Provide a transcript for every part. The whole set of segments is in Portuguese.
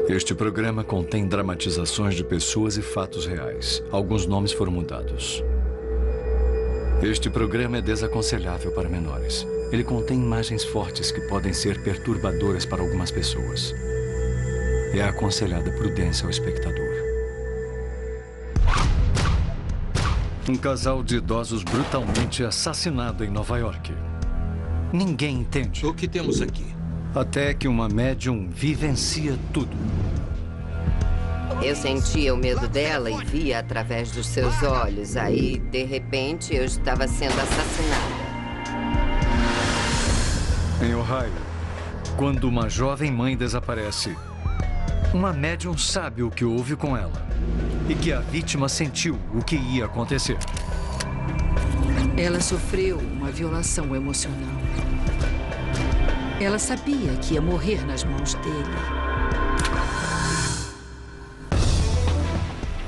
Este programa contém dramatizações de pessoas e fatos reais. Alguns nomes foram mudados. Este programa é desaconselhável para menores. Ele contém imagens fortes que podem ser perturbadoras para algumas pessoas. É aconselhada prudência ao espectador. Um casal de idosos brutalmente assassinado em Nova York. Ninguém entende. O que temos aqui? Até que uma médium vivencia tudo. Eu sentia o medo dela e via através dos seus olhos. Aí, de repente, eu estava sendo assassinada. Em Ohio, quando uma jovem mãe desaparece, uma médium sabe o que houve com ela e que a vítima sentiu o que ia acontecer. Ela sofreu uma violação emocional. Ela sabia que ia morrer nas mãos dele.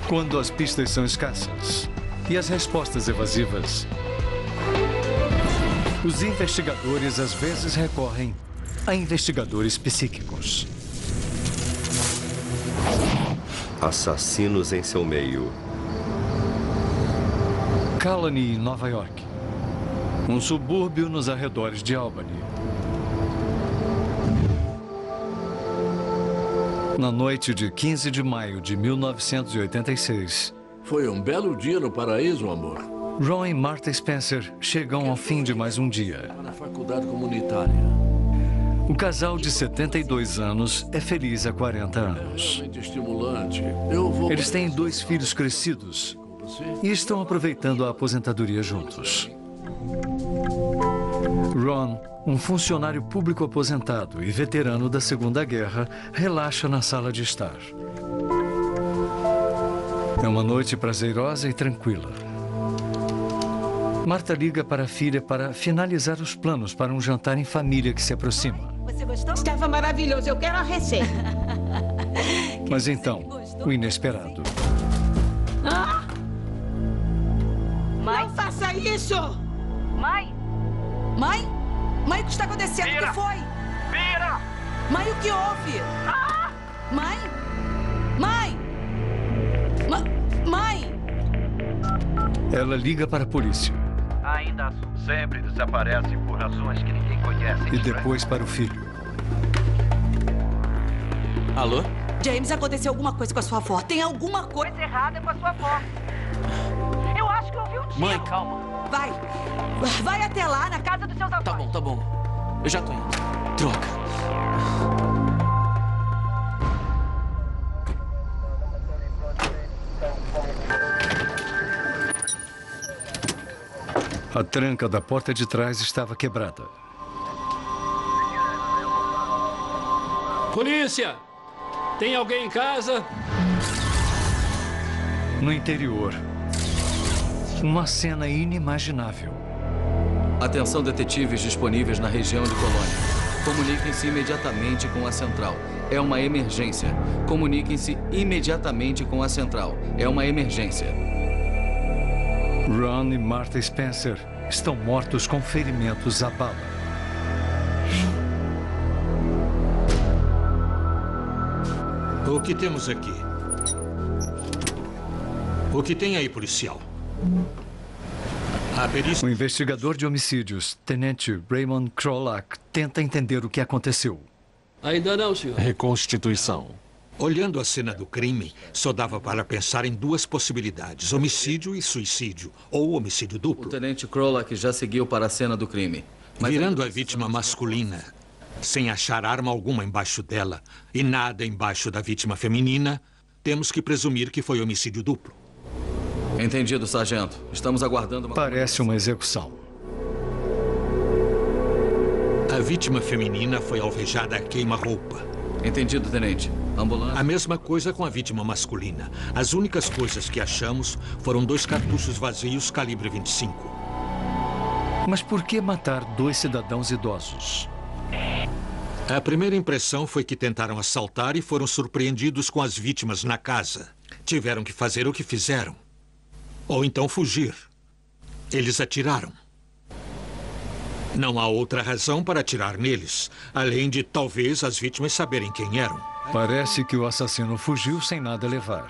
Quando as pistas são escassas e as respostas evasivas, os investigadores às vezes recorrem a investigadores psíquicos. Assassinos em seu meio. Colony, Nova York. Um subúrbio nos arredores de Albany. Na noite de 15 de maio de 1986... Foi um belo dia no paraíso, amor. Ron e Martha Spencer chegam ao fim de mais um dia. Na faculdade comunitária. O casal de 72 anos é feliz há 40 anos. Realmente estimulante. Eles têm 2 filhos crescidos e estão aproveitando a aposentadoria juntos. Ron, um funcionário público aposentado e veterano da Segunda Guerra, relaxa na sala de estar. É uma noite prazerosa e tranquila. Martha liga para a filha para finalizar os planos para um jantar em família que se aproxima. Você gostou? Estava maravilhoso. Eu quero a receita. Mas então, o inesperado. Ah! Mãe. Não faça isso! Mãe! Mãe? Mãe, o que está acontecendo? Vira. O que foi? Vira! Mãe, o que houve? Ah! Mãe? Mãe? Mãe? Ela liga para a polícia. Ainda sempre desaparecem por razões que ninguém conhece. E depois para o filho. Alô? James, aconteceu alguma coisa com a sua avó. Tem alguma coisa errada com a sua avó. Eu acho que eu ouvi um tiro. Mãe, calma. Vai até lá, na casa dos seus avós. Tá bom. Eu já tô indo. Droga. A tranca da porta de trás estava quebrada. Polícia! Tem alguém em casa? No interior, uma cena inimaginável. Atenção, detetives disponíveis na região de Colônia. Comuniquem-se imediatamente com a central. É uma emergência. Comuniquem-se imediatamente com a central. É uma emergência. Ron e Martha Spencer estão mortos com ferimentos à bala. O que temos aqui? O que tem aí, policial? A perícia... O investigador de homicídios, Tenente Raymond Krolak, tenta entender o que aconteceu. Ainda não, senhor. Reconstituição. Olhando a cena do crime, só dava para pensar em 2 possibilidades: homicídio e suicídio, ou homicídio O duplo. tenente Krolak já seguiu para a cena do crime. Virando a vítima masculina, sem achar arma alguma embaixo dela e nada embaixo da vítima feminina, temos que presumir que foi homicídio duplo. Entendido, sargento. Estamos aguardando uma... Parece uma execução. A vítima feminina foi alvejada a queima-roupa. Entendido, tenente. Ambulância. A mesma coisa com a vítima masculina. As únicas coisas que achamos foram 2 cartuchos vazios calibre 25. Mas por que matar 2 cidadãos idosos? A primeira impressão foi que tentaram assaltar e foram surpreendidos com as vítimas na casa. Tiveram que fazer o que fizeram. Ou então fugir. Eles atiraram. Não há outra razão para atirar neles, além de talvez as vítimas saberem quem eram. Parece que o assassino fugiu sem nada levar.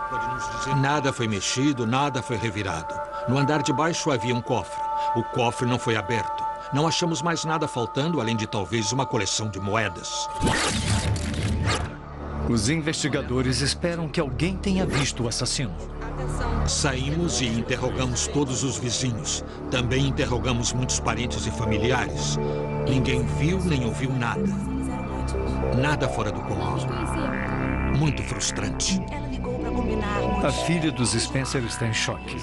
Pode nos dizer? Nada foi mexido, nada foi revirado. No andar de baixo havia um cofre. O cofre não foi aberto. Não achamos mais nada faltando, além de talvez uma coleção de moedas. Os investigadores esperam que alguém tenha visto o assassino. Saímos e interrogamos todos os vizinhos. Também interrogamos muitos parentes e familiares. Ninguém viu nem ouviu nada. Nada fora do comum. Muito frustrante. Ela ligou para combinar. A filha dos Spencer está em choque.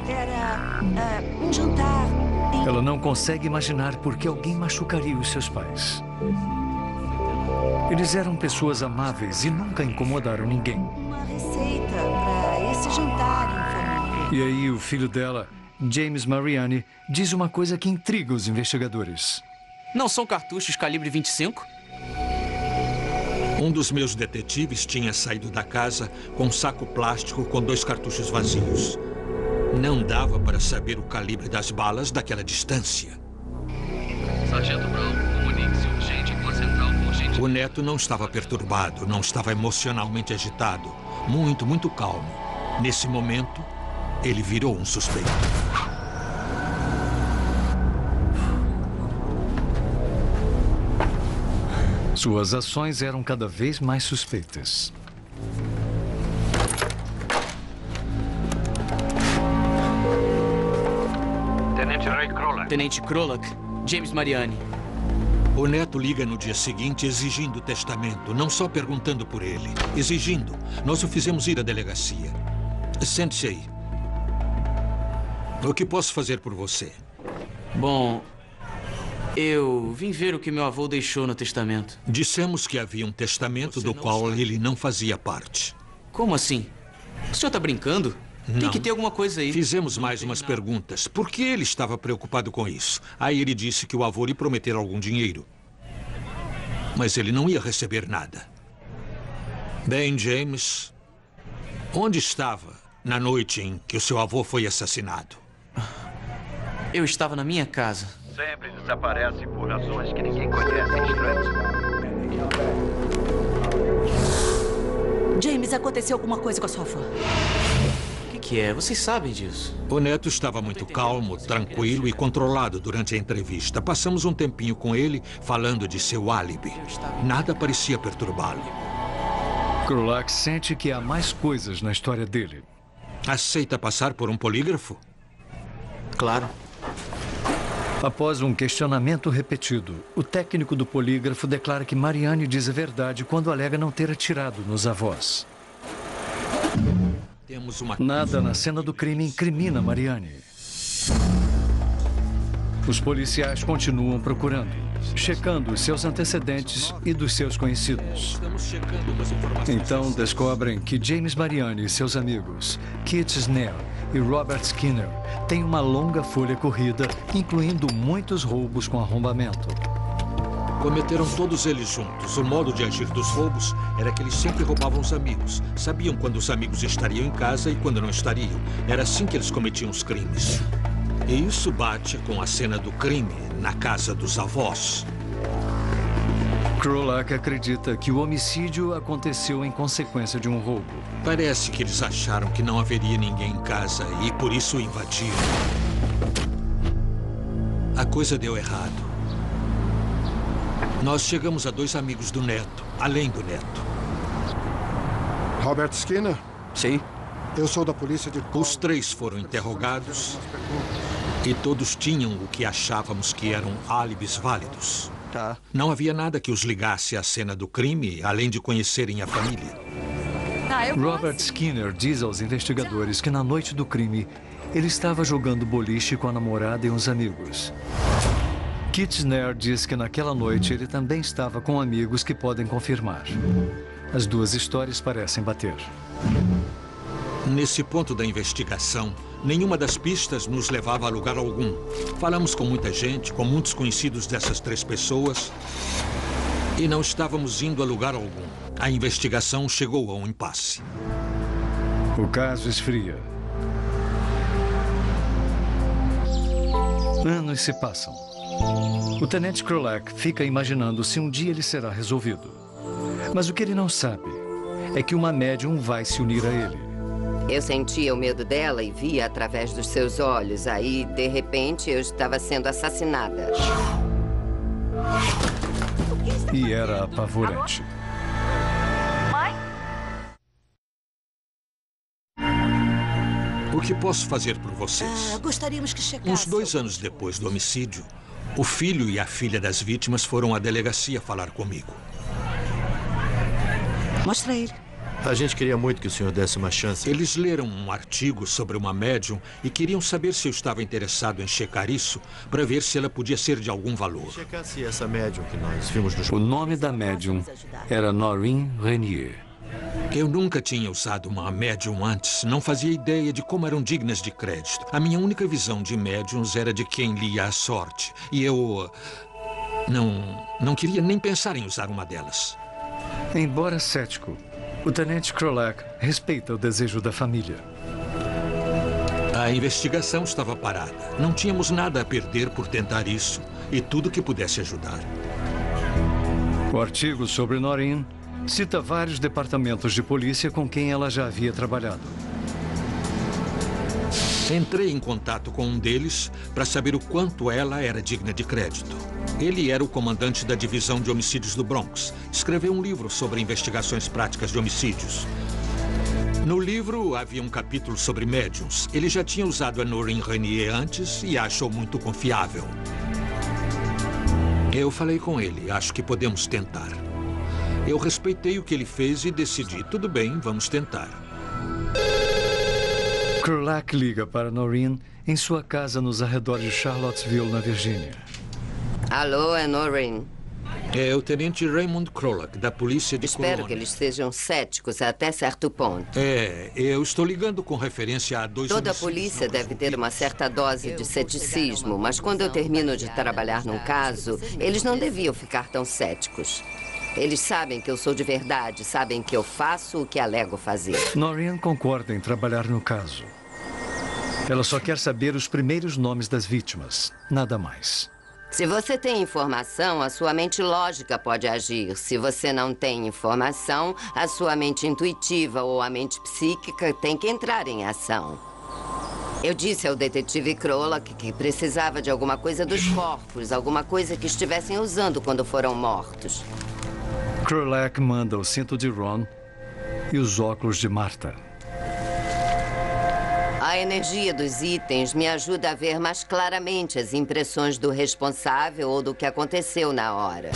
Era um jantar. Ela não consegue imaginar por que alguém machucaria os seus pais. Eles eram pessoas amáveis e nunca incomodaram ninguém. Uma receita para esse jantar em família. E aí o filho dela, James Mariani, diz uma coisa que intriga os investigadores. Não são cartuchos calibre 25? Um dos meus detetives tinha saído da casa com um saco plástico com 2 cartuchos vazios. Não dava para saber o calibre das balas daquela distância. Sargento Brown, comunique-se urgente com a central urgente. O neto não estava perturbado, não estava emocionalmente agitado. Muito calmo. Nesse momento, ele virou um suspeito. Suas ações eram cada vez mais suspeitas. Tenente Ray Krolak. Tenente Krolak, James Mariani. O neto liga no dia seguinte exigindo testamento, não só perguntando por ele. Exigindo. Nós o fizemos ir à delegacia. Sente-se aí. O que posso fazer por você? Bom, eu vim ver o que meu avô deixou no testamento. Dissemos que havia um testamento do qual ele não fazia parte. Como assim? O senhor está brincando? Tem que ter alguma coisa aí. Fizemos mais umas perguntas. Por que ele estava preocupado com isso? Aí ele disse que o avô lhe prometera algum dinheiro. Mas ele não ia receber nada. Bem, James, onde estava na noite em que o seu avô foi assassinado? Eu estava na minha casa. Sempre desaparece por razões que ninguém conhece, estranhos. James, aconteceu alguma coisa com a sua avó? O que é? Vocês sabem disso. O neto estava muito calmo, tranquilo e controlado durante a entrevista. Passamos um tempinho com ele falando de seu álibi. Nada parecia perturbá-lo. Krolak sente que há mais coisas na história dele. Aceita passar por um polígrafo? Claro. Após um questionamento repetido, o técnico do polígrafo declara que Mariani diz a verdade quando alega não ter atirado nos avós. Nada na cena do crime incrimina Mariani. Os policiais continuam procurando, checando os seus antecedentes e dos seus conhecidos. Então descobrem que James Mariani e seus amigos, Kit Snell e Robert Skinner, têm uma longa folha corrida, incluindo muitos roubos com arrombamento. Cometeram todos eles juntos. O modo de agir dos roubos era que eles sempre roubavam os amigos. Sabiam quando os amigos estariam em casa e quando não estariam. Era assim que eles cometiam os crimes. E isso bate com a cena do crime na casa dos avós. Krolak acredita que o homicídio aconteceu em consequência de um roubo. Parece que eles acharam que não haveria ninguém em casa e por isso invadiram. A coisa deu errado. Nós chegamos a 2 amigos do neto, além do neto. Robert Skinner? Sim. Eu sou da polícia de... Os 3 foram interrogados e todos tinham o que achávamos que eram álibis válidos. Tá. Não havia nada que os ligasse à cena do crime, além de conhecerem a família. Robert Skinner diz aos investigadores que na noite do crime, ele estava jogando boliche com a namorada e uns amigos. Kit Snell diz que naquela noite ele também estava com amigos que podem confirmar. As 2 histórias parecem bater. Nesse ponto da investigação, nenhuma das pistas nos levava a lugar algum. Falamos com muita gente, com muitos conhecidos dessas 3 pessoas, e não estávamos indo a lugar algum. A investigação chegou a um impasse. O caso esfria. Anos se passam. O Tenente Krolak fica imaginando se um dia ele será resolvido. Mas o que ele não sabe é que uma médium vai se unir a ele. Eu sentia o medo dela e via através dos seus olhos. Aí, de repente, eu estava sendo assassinada. E era apavorante. Mãe? O que posso fazer por vocês? Gostaríamos que checasse. Uns 2 anos depois do homicídio, o filho e a filha das vítimas foram à delegacia falar comigo. Mostra ele. A gente queria muito que o senhor desse uma chance. Eles leram um artigo sobre uma médium e queriam saber se eu estava interessado em checar isso para ver se ela podia ser de algum valor. Checasse essa médium que nós vimos no... O nome da médium era Noreen Renier. Eu nunca tinha usado uma médium antes. Não fazia ideia de como eram dignas de crédito. A minha única visão de médiums era de quem lia a sorte. E eu... Não queria nem pensar em usar uma delas. Embora cético, o Tenente Krolak respeita o desejo da família. A investigação estava parada. Não tínhamos nada a perder por tentar isso. E tudo que pudesse ajudar. O artigo sobre Noreen cita vários departamentos de polícia com quem ela já havia trabalhado. Entrei em contato com um deles para saber o quanto ela era digna de crédito. Ele era o comandante da divisão de homicídios do Bronx. Escreveu um livro sobre investigações práticas de homicídios. No livro havia um capítulo sobre médiums. Ele já tinha usado a Noreen Renier antes e a achou muito confiável. Eu falei com ele. Acho que podemos tentar. Eu respeitei o que ele fez e decidi, tudo bem, vamos tentar. Krolak liga para Noreen em sua casa nos arredores de Charlottesville, na Virgínia. Alô, é Noreen. É o Tenente Raymond Krolak, da polícia de Colônia. Espero que eles sejam céticos até certo ponto. Eu estou ligando com referência a 2 Toda a polícia deve ter uma certa dose de ceticismo, mas quando eu termino de trabalhar num caso, eles não deviam ficar tão céticos. Eles sabem que eu sou de verdade, sabem que eu faço o que alego fazer. Noreen concorda em trabalhar no caso. Ela só quer saber os primeiros nomes das vítimas, nada mais. Se você tem informação, a sua mente lógica pode agir. Se você não tem informação, a sua mente intuitiva ou a mente psíquica tem que entrar em ação. Eu disse ao detetive Krolak que precisava de alguma coisa dos corpos, alguma coisa que estivessem usando quando foram mortos. Krolak manda o cinto de Ron e os óculos de Martha. A energia dos itens me ajuda a ver mais claramente as impressões do responsável ou do que aconteceu na hora.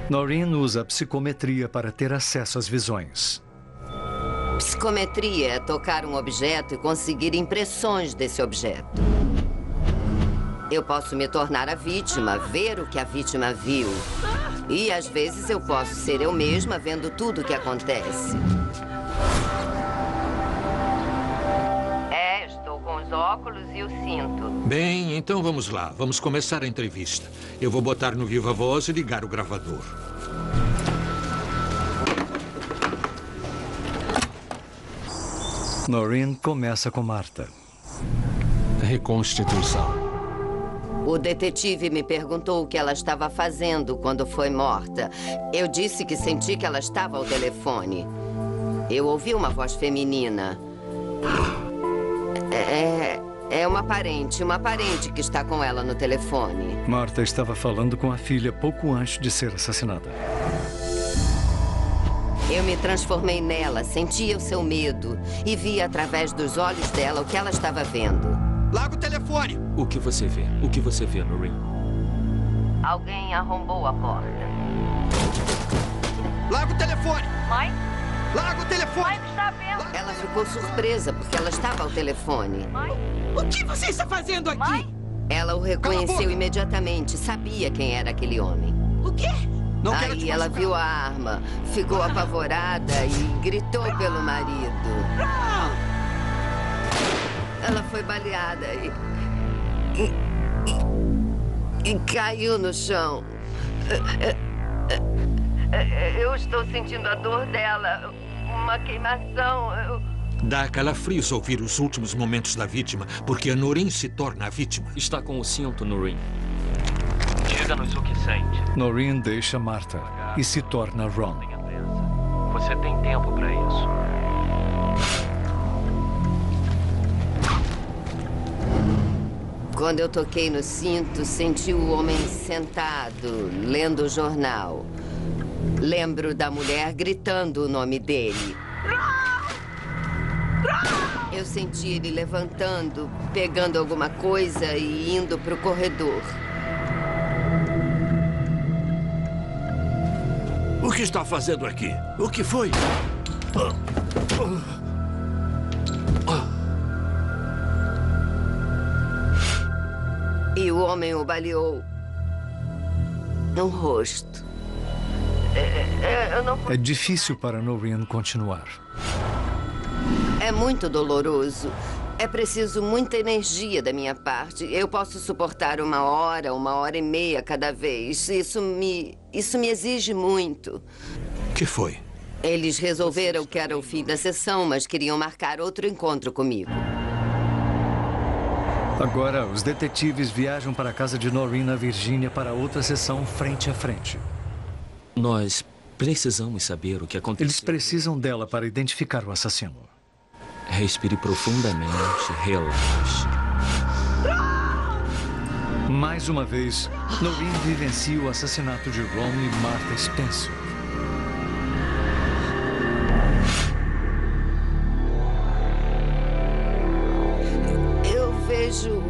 Noreen usa a psicometria para ter acesso às visões. Psicometria é tocar um objeto e conseguir impressões desse objeto. Eu posso me tornar a vítima, ver o que a vítima viu. E, às vezes, eu posso ser eu mesma vendo tudo o que acontece. Estou com os óculos e o cinto. Bem, então vamos lá. Vamos começar a entrevista. Eu vou botar no Viva Voz e ligar o gravador. Noreen começa com Martha. Reconstituição. O detetive me perguntou o que ela estava fazendo quando foi morta. Eu disse que senti que ela estava ao telefone. Eu ouvi uma voz feminina. É uma parente que está com ela no telefone. Martha estava falando com a filha pouco antes de ser assassinada. Eu me transformei nela, sentia o seu medo e via através dos olhos dela o que ela estava vendo. Larga o telefone! O que você vê? O que você vê, Noreen? Alguém arrombou a porta. Larga o telefone! Mãe? Larga o telefone! Mãe, está vendo? Ela ficou surpresa porque ela estava ao telefone. Mãe? O que você está fazendo aqui? Mãe? Ela o reconheceu imediatamente, sabia quem era aquele homem. O quê? Não quero Aí te ela machucar. viu a arma, ficou apavorada e gritou pelo marido. Ela foi baleada e caiu no chão. Eu estou sentindo a dor dela, uma queimação. Dá calafrios ouvir os últimos momentos da vítima, porque a Noreen se torna a vítima. Está com o cinto, Noreen. Diga-nos o que sente. Noreen deixa Martha e se torna Ron. Você tem tempo para isso. Quando eu toquei no cinto, senti o homem sentado, lendo o jornal. Lembro da mulher gritando o nome dele. Eu senti ele levantando, pegando alguma coisa e indo para o corredor. O que está fazendo aqui? O que foi? E o homem o baleou no rosto. Eu não... É difícil para Noreen continuar. É muito doloroso. É preciso muita energia da minha parte. Eu posso suportar 1 hora, 1h30 cada vez. Isso me exige muito. Que foi? Eles resolveram que era o fim da sessão, mas queriam marcar outro encontro comigo. Agora, os detetives viajam para a casa de Noreen na Virgínia para outra sessão frente a frente. Nós precisamos saber o que aconteceu. Eles precisam dela para identificar o assassino. Respire profundamente, relaxe. Mais uma vez, Noreen vivencia o assassinato de Ron e Martha Spencer. Eu vejo...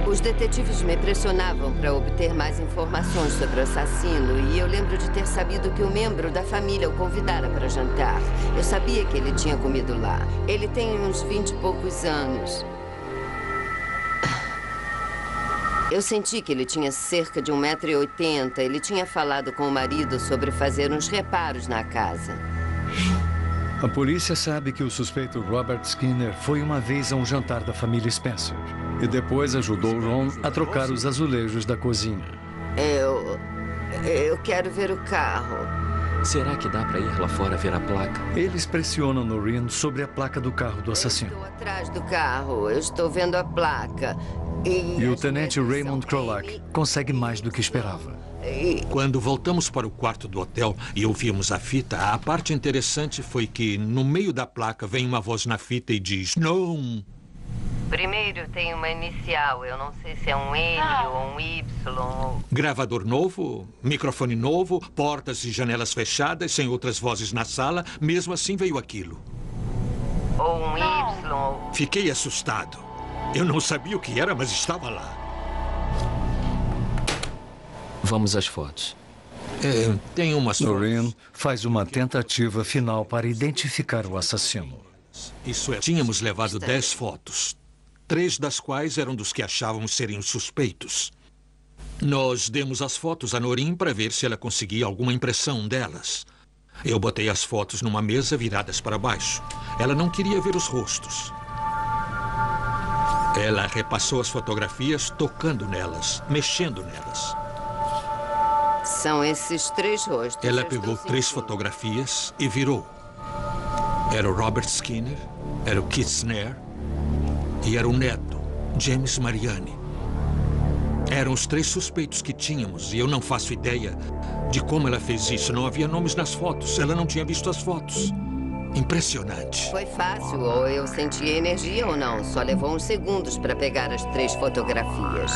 Os detetives me pressionavam para obter mais informações sobre o assassino e eu lembro de ter sabido que um membro da família o convidara para jantar. Eu sabia que ele tinha comido lá. Ele tem uns 20 e poucos anos. Eu senti que ele tinha cerca de 1,80 m. Ele tinha falado com o marido sobre fazer uns reparos na casa. A polícia sabe que o suspeito Robert Skinner foi uma vez a um jantar da família Spencer e depois ajudou Ron a trocar os azulejos da cozinha. Eu quero ver o carro. Será que dá para ir lá fora ver a placa? Eles pressionam Noreen sobre a placa do carro do assassino. Eu estou atrás do carro. Eu estou vendo a placa. E o tenente Raymond Krolak consegue mais do que esperava. Quando voltamos para o quarto do hotel e ouvimos a fita, a parte interessante foi que, no meio da placa, vem uma voz na fita e diz, não. Primeiro tem uma inicial, eu não sei se é um N ou um Y. Gravador novo, microfone novo, portas e janelas fechadas, sem outras vozes na sala, mesmo assim veio aquilo. Ou um Y. Fiquei assustado. Eu não sabia o que era, mas estava lá. Vamos às fotos. Tem umas fotos. Noreen faz uma tentativa final para identificar o assassino. Isso é, tínhamos levado 10 fotos. 3 das quais eram dos que achávamos serem os suspeitos. Nós demos as fotos a Noreen para ver se ela conseguia alguma impressão delas. Eu botei as fotos numa mesa viradas para baixo. Ela não queria ver os rostos. Ela repassou as fotografias tocando nelas, mexendo nelas. São esses 3 rostos. Ela pegou 3 fotografias e virou. Era o Robert Skinner, era o Keith Snare e era o neto, James Mariani. Eram os 3 suspeitos que tínhamos e eu não faço ideia de como ela fez isso. Não havia nomes nas fotos, ela não tinha visto as fotos. Impressionante. Foi fácil, ou eu senti energia ou não. Só levou uns segundos para pegar as 3 fotografias.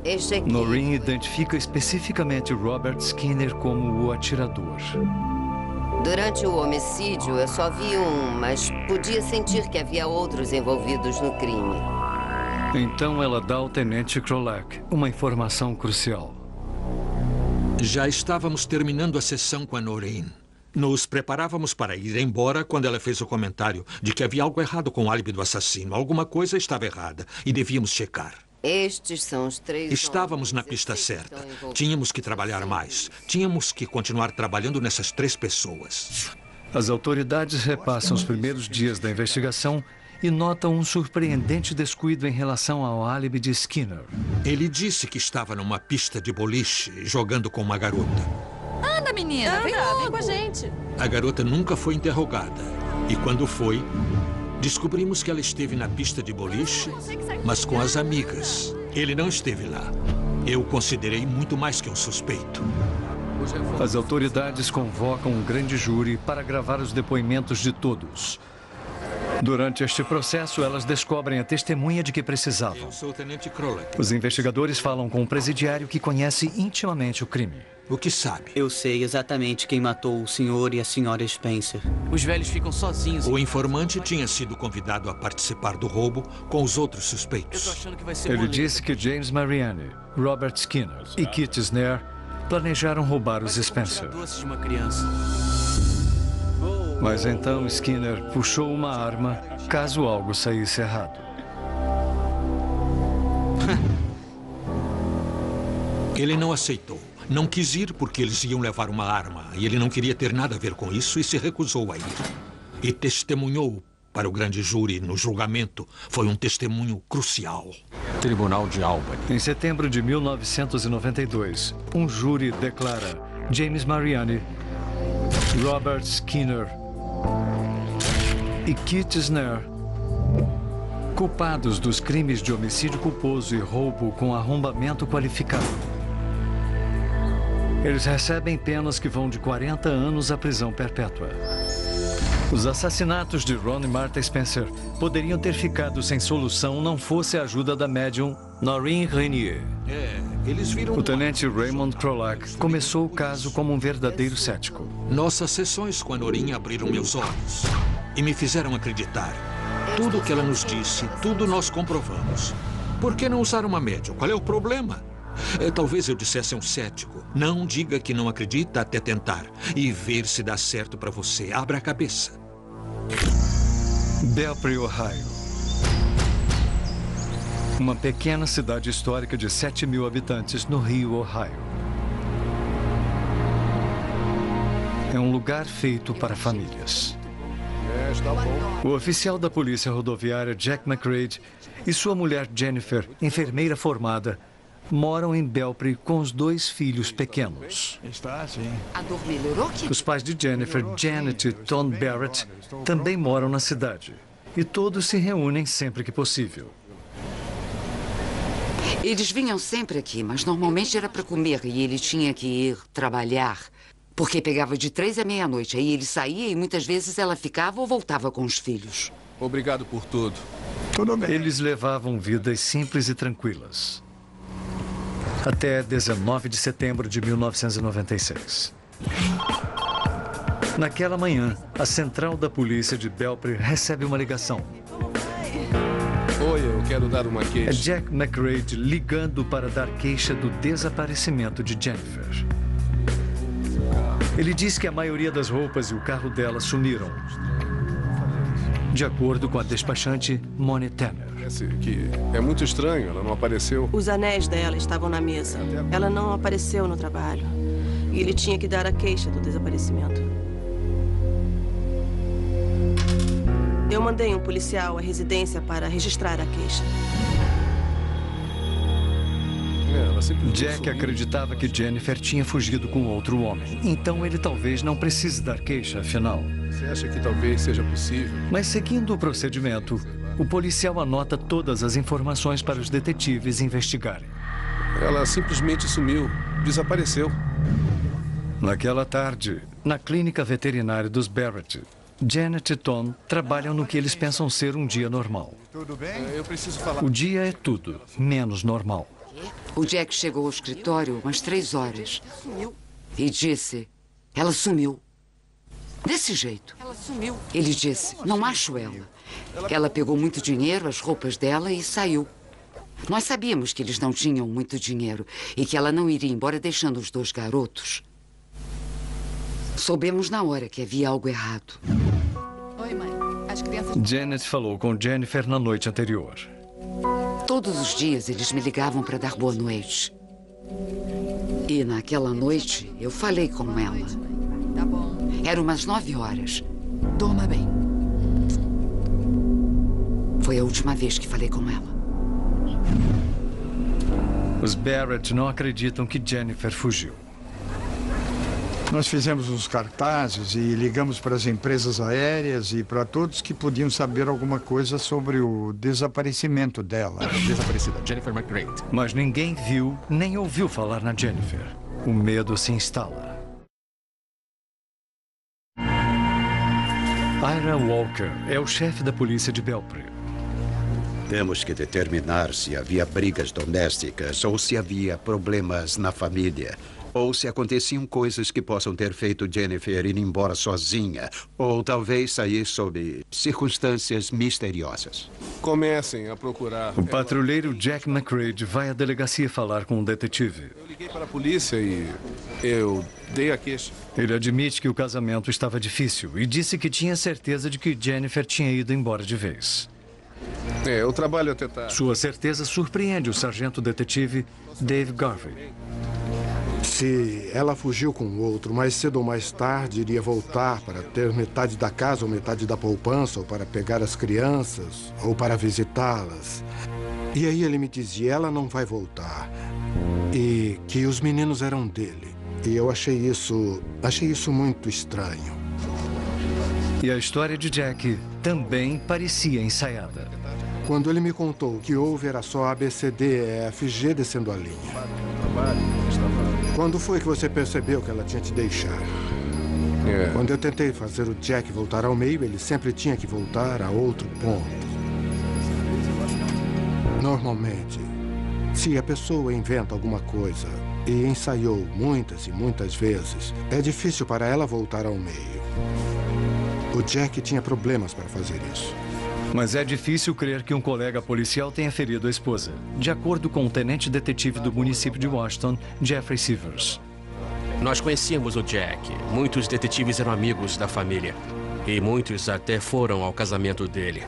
Este aqui... Noreen identifica especificamente Robert Skinner como o atirador. Durante o homicídio, eu só vi um, mas podia sentir que havia outros envolvidos no crime. Então ela dá ao tenente Krolak uma informação crucial. Já estávamos terminando a sessão com a Noreen. Nos preparávamos para ir embora quando ela fez o comentário de que havia algo errado com o álibi do assassino. Alguma coisa estava errada e devíamos checar. Estes são os 3 Estávamos na pista certa. Tínhamos que trabalhar mais. Tínhamos que continuar trabalhando nessas 3 pessoas. As autoridades repassam os primeiros dias da investigação e notam um surpreendente descuido em relação ao álibi de Skinner. Ele disse que estava numa pista de boliche, jogando com uma garota. menina. Vem logo. Vem com a gente. A garota nunca foi interrogada. E quando foi, descobrimos que ela esteve na pista de boliche, mas com as amigas. Ele não esteve lá. Eu o considerei muito mais que um suspeito. As autoridades convocam um grande júri para gravar os depoimentos de todos. Durante este processo, elas descobrem a testemunha de que precisavam. Eu sou o Tenente Krolak. Os investigadores falam com um presidiário que conhece intimamente o crime. O que sabe? Eu sei exatamente quem matou o senhor e a senhora Spencer. Os velhos ficam sozinhos. O informante tinha sido convidado a participar do roubo com os outros suspeitos. Eu tô achando que vai ser Ele disse que James Mariani, Robert Skinner e Kit Snare planejaram roubar os Spencer. Doce de uma criança. Mas então Skinner puxou uma arma caso algo saísse errado. Ele não aceitou. Não quis ir porque eles iam levar uma arma. E ele não queria ter nada a ver com isso e se recusou a ir. E testemunhou para o grande júri no julgamento. Foi um testemunho crucial. Tribunal de Albany. Em setembro de 1992, um júri declara James Mariani, Robert Skinner e Kit Snare culpados dos crimes de homicídio culposo e roubo com arrombamento qualificado. Eles recebem penas que vão de 40 anos à prisão perpétua. Os assassinatos de Ron e Martha Spencer poderiam ter ficado sem solução não fosse a ajuda da médium Noreen Renier. Eles viram... O tenente Raymond Krolak começou o caso como um verdadeiro cético. Nossas sessões com a Noreen abriram meus olhos e me fizeram acreditar. Tudo o que ela nos disse, tudo nós comprovamos. Por que não usar uma médium? Qual é o problema? Talvez eu dissesse a um cético. Não diga que não acredita até tentar e ver se dá certo para você. Abra a cabeça. Belpre, Ohio. Uma pequena cidade histórica de 7.000 habitantes no rio Ohio. É um lugar feito para famílias. O oficial da polícia rodoviária Jack McRae e sua mulher Jennifer, enfermeira formada, moram em Belpre com os 2 filhos pequenos. A dor melhorou? Os pais de Jennifer, Janet e Tom Barrett, também moram na cidade. E todos se reúnem sempre que possível. Eles vinham sempre aqui, mas normalmente era para comer e ele tinha que ir trabalhar. Porque pegava de 3 à meia-noite. Aí ele saía e muitas vezes ela ficava ou voltava com os filhos. Obrigado por tudo. Tudo bem. Eles levavam vidas simples e tranquilas. Até 19 de setembro de 1996. Naquela manhã, a central da polícia de Belpre recebe uma ligação. Oi, eu quero dar uma queixa. É Jack McRae ligando para dar queixa do desaparecimento de Jennifer. Ele diz que a maioria das roupas e o carro dela sumiram. De acordo com a despachante Moni Tanner. Que é muito estranho, ela não apareceu. Os anéis dela estavam na mesa. Ela não apareceu no trabalho. E ele tinha que dar a queixa do desaparecimento. Eu mandei um policial à residência para registrar a queixa. Jack acreditava que Jennifer tinha fugido com outro homem. Então ele talvez não precise dar queixa, afinal. Você acha que talvez seja possível? Mas seguindo o procedimento, o policial anota todas as informações para os detetives investigarem. Ela simplesmente sumiu, desapareceu. Naquela tarde, na clínica veterinária dos Barrett, Janet e Tom trabalham no que eles pensam ser um dia normal. Tudo bem? Eu preciso falar. O dia é tudo, menos normal. O Jack chegou ao escritório umas 3 horas e disse, ela sumiu. Desse jeito. Ela sumiu. Ele disse, não acho ela. Ela pegou muito dinheiro, as roupas dela e saiu. Nós sabíamos que eles não tinham muito dinheiro e que ela não iria embora deixando os 2 garotos. Soubemos na hora que havia algo errado. Oi, mãe. As crianças... Janet falou com Jennifer na noite anterior. Todos os dias eles me ligavam para dar boa noite. E naquela noite eu falei com ela. Tá bom. Eram umas 9 horas. Durma bem. Foi a última vez que falei com ela. Os Barrett não acreditam que Jennifer fugiu. Nós fizemos uns cartazes e ligamos para as empresas aéreas e para todos que podiam saber alguma coisa sobre o desaparecimento dela. Desaparecida, Jennifer McCrae. Mas ninguém viu nem ouviu falar na Jennifer. O medo se instala. Ira Walker é o chefe da polícia de Belpre. Temos que determinar se havia brigas domésticas ou se havia problemas na família. Ou se aconteciam coisas que possam ter feito Jennifer ir embora sozinha. Ou talvez sair sob circunstâncias misteriosas. Comecem a procurar. O patrulheiro Jack McCrae vai à delegacia falar com um detetive. Eu liguei para a polícia e eu dei a queixa. Ele admite que o casamento estava difícil e disse que tinha certeza de que Jennifer tinha ido embora de vez. Eu trabalho a tentar. Sua certeza surpreende o sargento detetive Dave Garvey. Se ela fugiu com o outro, mais cedo ou mais tarde iria voltar para ter metade da casa ou metade da poupança, ou para pegar as crianças, ou para visitá-las. E aí ele me dizia, ela não vai voltar. E que os meninos eram dele. E eu achei isso muito estranho. E a história de Jack também parecia ensaiada. Quando ele me contou o que houve era só ABCDEFG descendo a linha. Quando foi que você percebeu que ela tinha te deixado? Quando eu tentei fazer o Jack voltar ao meio, ele sempre tinha que voltar a outro ponto. Normalmente, se a pessoa inventa alguma coisa e ensaiou muitas e muitas vezes, é difícil para ela voltar ao meio. O Jack tinha problemas para fazer isso. Mas é difícil crer que um colega policial tenha ferido a esposa, de acordo com o tenente detetive do município de Washington, Jeffrey Severs. Nós conhecíamos o Jack. Muitos detetives eram amigos da família. E muitos até foram ao casamento dele.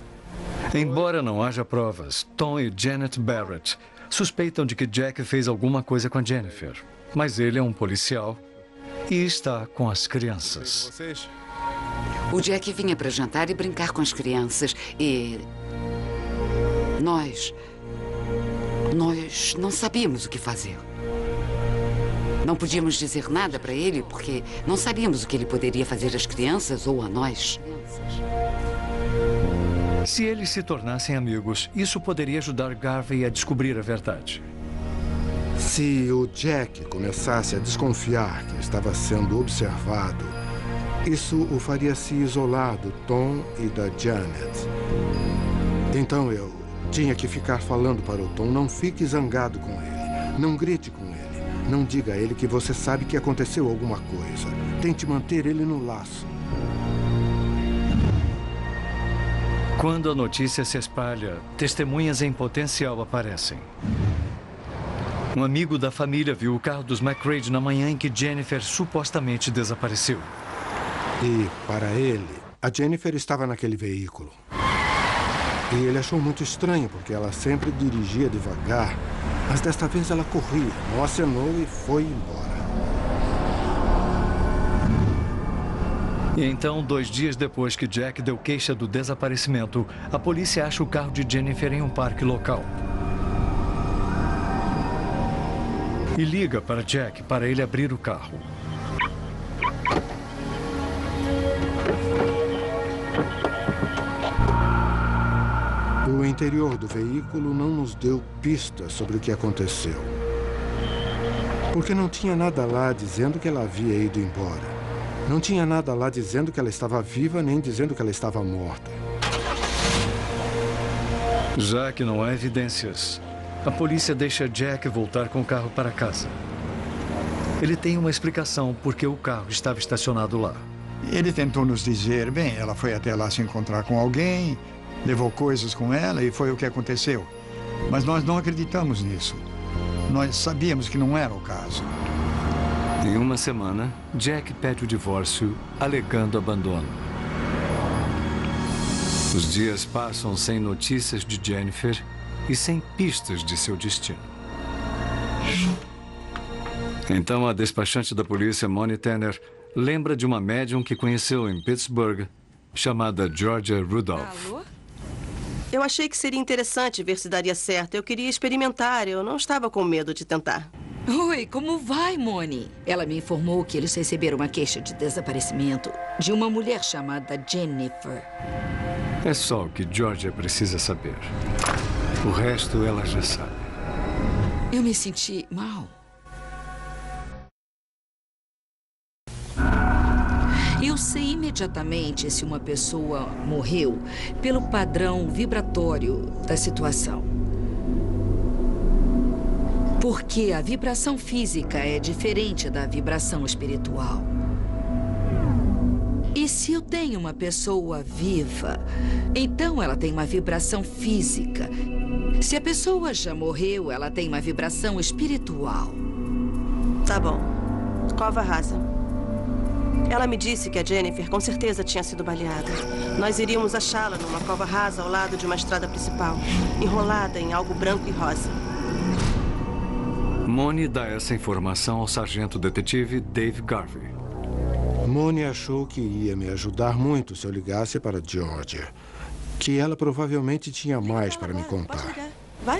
Embora não haja provas, Tom e Janet Barrett suspeitam de que Jack fez alguma coisa com a Jennifer. Mas ele é um policial e está com as crianças. O Jack vinha para jantar e brincar com as crianças e... Nós não sabíamos o que fazer. Não podíamos dizer nada para ele porque não sabíamos o que ele poderia fazer às crianças ou a nós. Se eles se tornassem amigos, isso poderia ajudar Garvey a descobrir a verdade. Se o Jack começasse a desconfiar que estava sendo observado, isso o faria se isolar do Tom e da Janet. Então eu tinha que ficar falando para o Tom, não fique zangado com ele, não grite com ele, não diga a ele que você sabe que aconteceu alguma coisa. Tente manter ele no laço. Quando a notícia se espalha, testemunhas em potencial aparecem. Um amigo da família viu o carro dos McCrae na manhã em que Jennifer supostamente desapareceu. E, para ele, a Jennifer estava naquele veículo. E ele achou muito estranho, porque ela sempre dirigia devagar. Mas desta vez ela corria, não acenou e foi embora. E então, 2 dias depois que Jack deu queixa do desaparecimento, a polícia acha o carro de Jennifer em um parque local. E liga para Jack para ele abrir o carro. O interior do veículo não nos deu pistas sobre o que aconteceu. Porque não tinha nada lá dizendo que ela havia ido embora. Não tinha nada lá dizendo que ela estava viva, nem dizendo que ela estava morta. Já que não há evidências, a polícia deixa Jack voltar com o carro para casa. Ele tem uma explicação por que o carro estava estacionado lá. Ele tentou nos dizer, bem, ela foi até lá se encontrar com alguém, levou coisas com ela e foi o que aconteceu. Mas nós não acreditamos nisso. Nós sabíamos que não era o caso. Em uma semana, Jack pede o divórcio, alegando abandono. Os dias passam sem notícias de Jennifer e sem pistas de seu destino. Então, a despachante da polícia, Moni Tanner, lembra de uma médium que conheceu em Pittsburgh, chamada Georgia Rudolph. Alô? Eu achei que seria interessante ver se daria certo. Eu queria experimentar, eu não estava com medo de tentar. Oi, como vai, Moni? Ela me informou que eles receberam uma queixa de desaparecimento de uma mulher chamada Jennifer. É só o que Georgia precisa saber. O resto ela já sabe. Eu me senti mal. Eu sei imediatamente se uma pessoa morreu pelo padrão vibratório da situação. Porque a vibração física é diferente da vibração espiritual. E se eu tenho uma pessoa viva, então ela tem uma vibração física. Se a pessoa já morreu, ela tem uma vibração espiritual. Tá bom. Cova rasa. Ela me disse que a Jennifer com certeza tinha sido baleada. Nós iríamos achá-la numa cova rasa ao lado de uma estrada principal, enrolada em algo branco e rosa. Moni dá essa informação ao sargento detetive Dave Garvey. Moni achou que ia me ajudar muito se eu ligasse para Georgia. Que ela provavelmente tinha mais para me contar.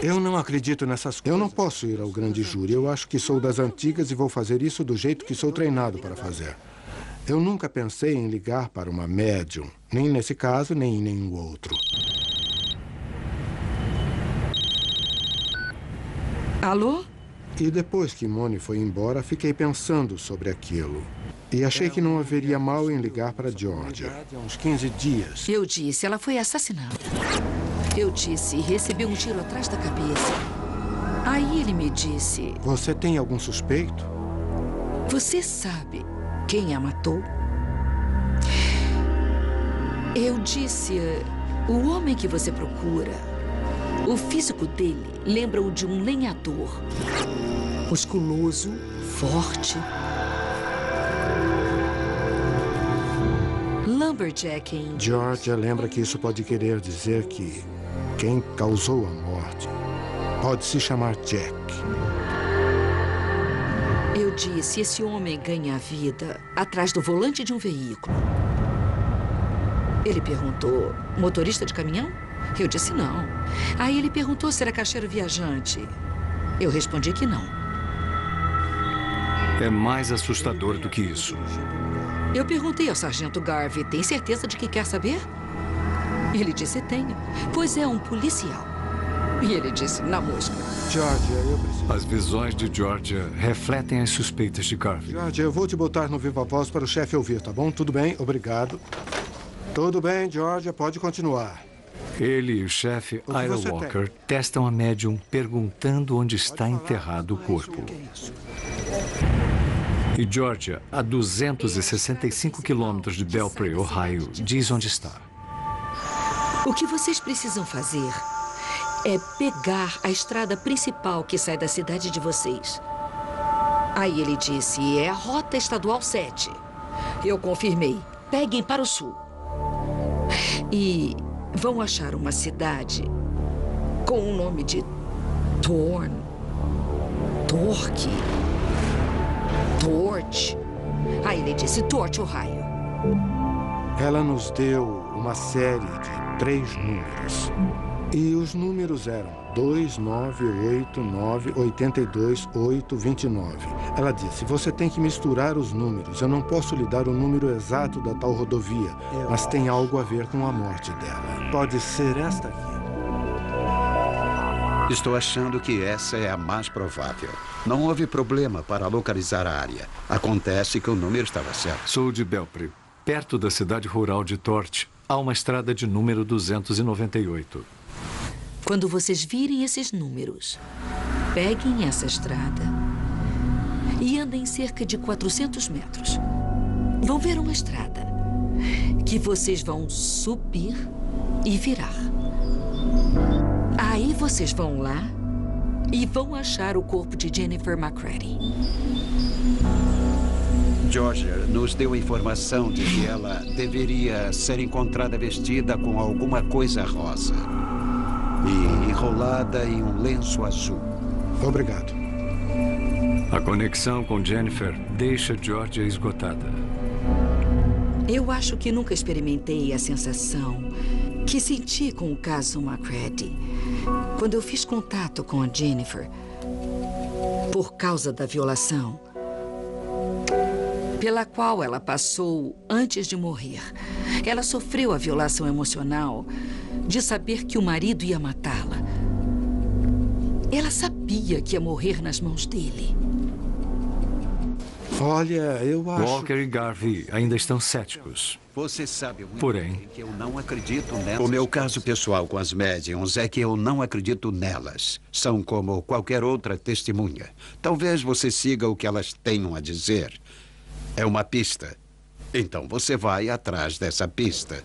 Eu não acredito nessas coisas. Eu não posso ir ao grande júri. Eu acho que sou das antigas e vou fazer isso do jeito que sou treinado para fazer. Eu nunca pensei em ligar para uma médium. Nem nesse caso, nem em nenhum outro. Alô? E depois que Moni foi embora, fiquei pensando sobre aquilo. E achei que não haveria mal em ligar para Georgia. Há uns 15 dias. Eu disse, ela foi assassinada. Eu disse, recebeu um tiro atrás da cabeça. Aí ele me disse... Você tem algum suspeito? Você sabe quem a matou? Eu disse, o homem que você procura, o físico dele lembra o de um lenhador. Musculoso, forte... Lumberjack em... Georgia lembra que isso pode querer dizer que quem causou a morte pode se chamar Jack. Eu disse, esse homem ganha vida atrás do volante de um veículo. Ele perguntou, motorista de caminhão? Eu disse não. Aí ele perguntou se era caixeiro viajante. Eu respondi que não. É mais assustador do que isso. Eu perguntei ao sargento Garvey, tem certeza de que quer saber? Ele disse, tenho. Pois é um policial. E ele disse, na mosca. Georgia, eu preciso... As visões de Georgia refletem as suspeitas de Garvey. Georgia, eu vou te botar no Viva Voz para o chefe ouvir, tá bom? Tudo bem? Obrigado. Tudo bem, Georgia, pode continuar. Ele e o chefe Ira Walker testam a médium perguntando onde está enterrado o corpo. E Georgia, a 265 quilômetros de Belpre, Ohio, diz onde está. O que vocês precisam fazer é pegar a estrada principal que sai da cidade de vocês. Aí ele disse, é a Rota Estadual 7. Eu confirmei, peguem para o sul. E vão achar uma cidade com o nome de Torque. Torch. Aí ele disse Torch, Ohio. Ela nos deu uma série de 3 números. E os números eram 2, 9, 8, 9, 82, 8, 29. Ela disse, você tem que misturar os números. Eu não posso lhe dar o número exato da tal rodovia, mas tem algo a ver com a morte dela. Pode ser esta aqui. Estou achando que essa é a mais provável. Não houve problema para localizar a área. Acontece que o número estava certo. Sou de Belpre. Perto da cidade rural de Torch, há uma estrada de número 298. Quando vocês virem esses números, peguem essa estrada e andem cerca de 400 metros. Vão ver uma estrada que vocês vão subir e virar. Aí vocês vão lá e vão achar o corpo de Jennifer McCready. Georgia nos deu a informação de que ela deveria ser encontrada vestida com alguma coisa rosa e enrolada em um lenço azul. Obrigado. A conexão com Jennifer deixa Georgia esgotada. Eu acho que nunca experimentei a sensação que senti com o caso McCready. Quando eu fiz contato com a Jennifer, por causa da violação pela qual ela passou antes de morrer. Ela sofreu a violação emocional de saber que o marido ia matá-la. Ela sabia que ia morrer nas mãos dele. Olha, eu acho... Walker e Garvey ainda estão céticos. Você sabe muito Porém, bem que eu não acredito nelas. O meu caso pessoal com as médiums é que eu não acredito nelas. São como qualquer outra testemunha. Talvez você siga o que elas tenham a dizer. É uma pista. Então você vai atrás dessa pista.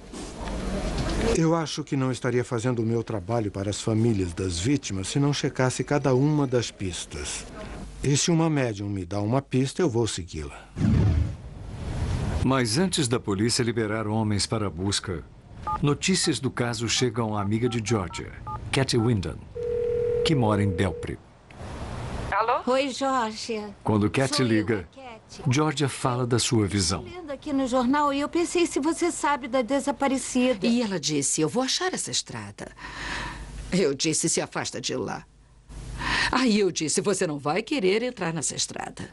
Eu acho que não estaria fazendo o meu trabalho para as famílias das vítimas se não checasse cada uma das pistas. E se uma médium me dá uma pista, eu vou segui-la. Mas antes da polícia liberar homens para a busca, notícias do caso chegam à amiga de Georgia, Katy Wyndham, que mora em Belpre. Alô? Oi, Georgia. Quando Katy liga, Georgia fala da sua visão. Estou lendo aqui no jornal e eu pensei se você sabe da desaparecida. E ela disse, eu vou achar essa estrada. Eu disse, se afasta de lá. Aí eu disse, você não vai querer entrar nessa estrada.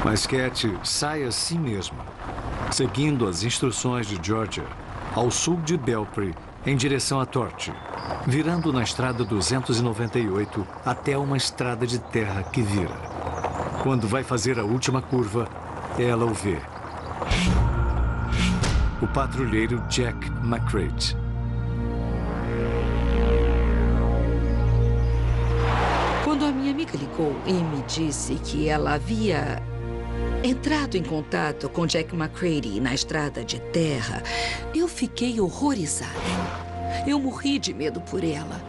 Mas Katy sai assim mesmo, seguindo as instruções de Georgia, ao sul de Belpre, em direção a Torch, virando na estrada 298 até uma estrada de terra que vira. Quando vai fazer a última curva, ela o vê. O patrulheiro Jack McCready. Quando a minha amiga ligou e me disse que ela havia entrado em contato com Jack McCready na estrada de terra, eu fiquei horrorizada. Eu morri de medo por ela.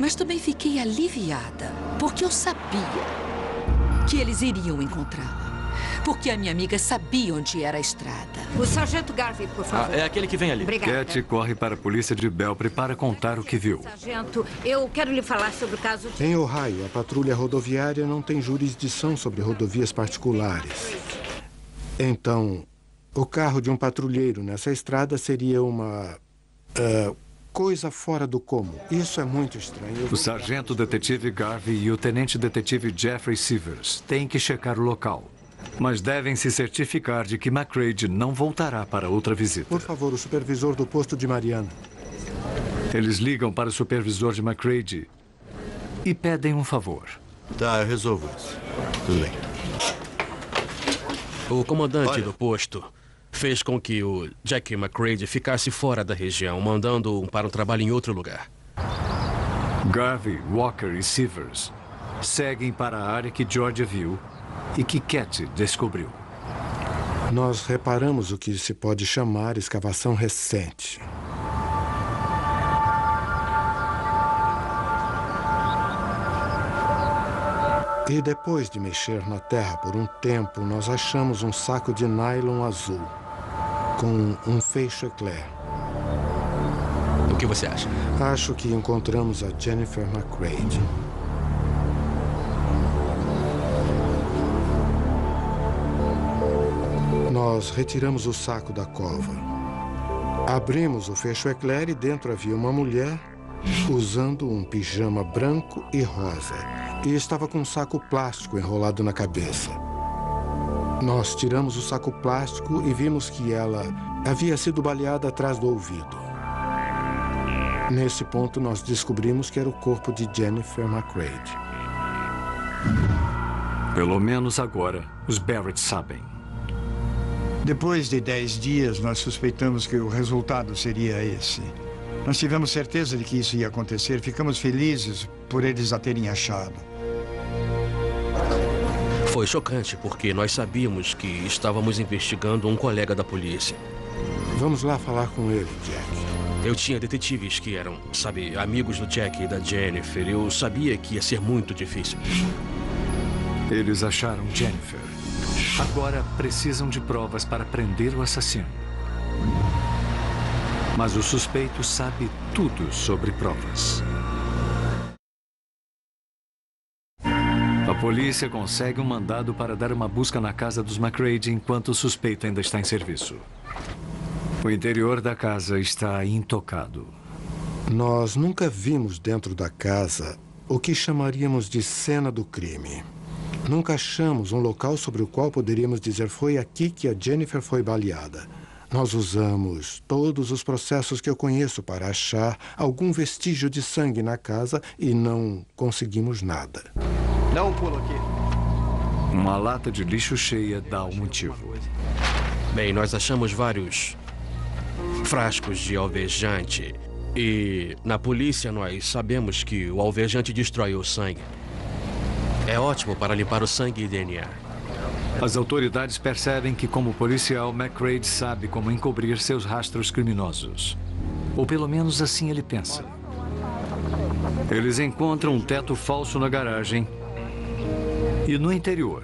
Mas também fiquei aliviada, porque eu sabia que eles iriam encontrá-la. Porque a minha amiga sabia onde era a estrada. O sargento Garvey, por favor. É aquele que vem ali. Obrigada. Katy corre para a polícia de Belpre para contar o que viu. Sargento, eu quero lhe falar sobre o caso de... Em Ohio, a patrulha rodoviária não tem jurisdição sobre rodovias particulares. Então, o carro de um patrulheiro nessa estrada seria uma... coisa fora do comum. Isso é muito estranho. O sargento detetive Garvey e o tenente detetive Jeffrey Sivers têm que checar o local. Mas devem se certificar de que McCready não voltará para outra visita. Por favor, o supervisor do posto de Mariana. Eles ligam para o supervisor de McCready e pedem um favor. Tá, eu resolvo isso. Tudo bem. O comandante do posto fez com que o Jack McCready ficasse fora da região, mandando-o para um trabalho em outro lugar. Garvey, Walker e Sivers seguem para a área que Georgia viu e que Katy descobriu. Nós reparamos o que se pode chamar escavação recente. E depois de mexer na terra por um tempo, nós achamos um saco de nylon azul com um fecho eclair. O que você acha? Acho que encontramos a Jennifer McCready. Nós retiramos o saco da cova. Abrimos o fecho eclair e dentro havia uma mulher usando um pijama branco e rosa. E estava com um saco plástico enrolado na cabeça. Nós tiramos o saco plástico e vimos que ela havia sido baleada atrás do ouvido. Nesse ponto, nós descobrimos que era o corpo de Jennifer McCready. Pelo menos agora, os Barrett sabem. Depois de 10 dias, nós suspeitamos que o resultado seria esse. Nós tivemos certeza de que isso ia acontecer. Ficamos felizes por eles a terem achado. Foi chocante, porque nós sabíamos que estávamos investigando um colega da polícia. Vamos lá falar com ele, Jack. Eu tinha detetives que eram, sabe, amigos do Jack e da Jennifer. Eu sabia que ia ser muito difícil. Eles acharam Jennifer. Agora precisam de provas para prender o assassino. Mas o suspeito sabe tudo sobre provas. A polícia consegue um mandado para dar uma busca na casa dos McCready enquanto o suspeito ainda está em serviço. O interior da casa está intocado. Nós nunca vimos dentro da casa o que chamaríamos de cena do crime. Nunca achamos um local sobre o qual poderíamos dizer foi aqui que a Jennifer foi baleada. Nós usamos todos os processos que eu conheço para achar algum vestígio de sangue na casa e não conseguimos nada. Dá um pulo aqui. Uma lata de lixo cheia dá o motivo. Bem, nós achamos vários frascos de alvejante. E na polícia nós sabemos que o alvejante destrói o sangue. É ótimo para limpar o sangue e DNA. As autoridades percebem que, como policial, McCrae sabe como encobrir seus rastros criminosos. Ou pelo menos assim ele pensa. Eles encontram um teto falso na garagem e, no interior,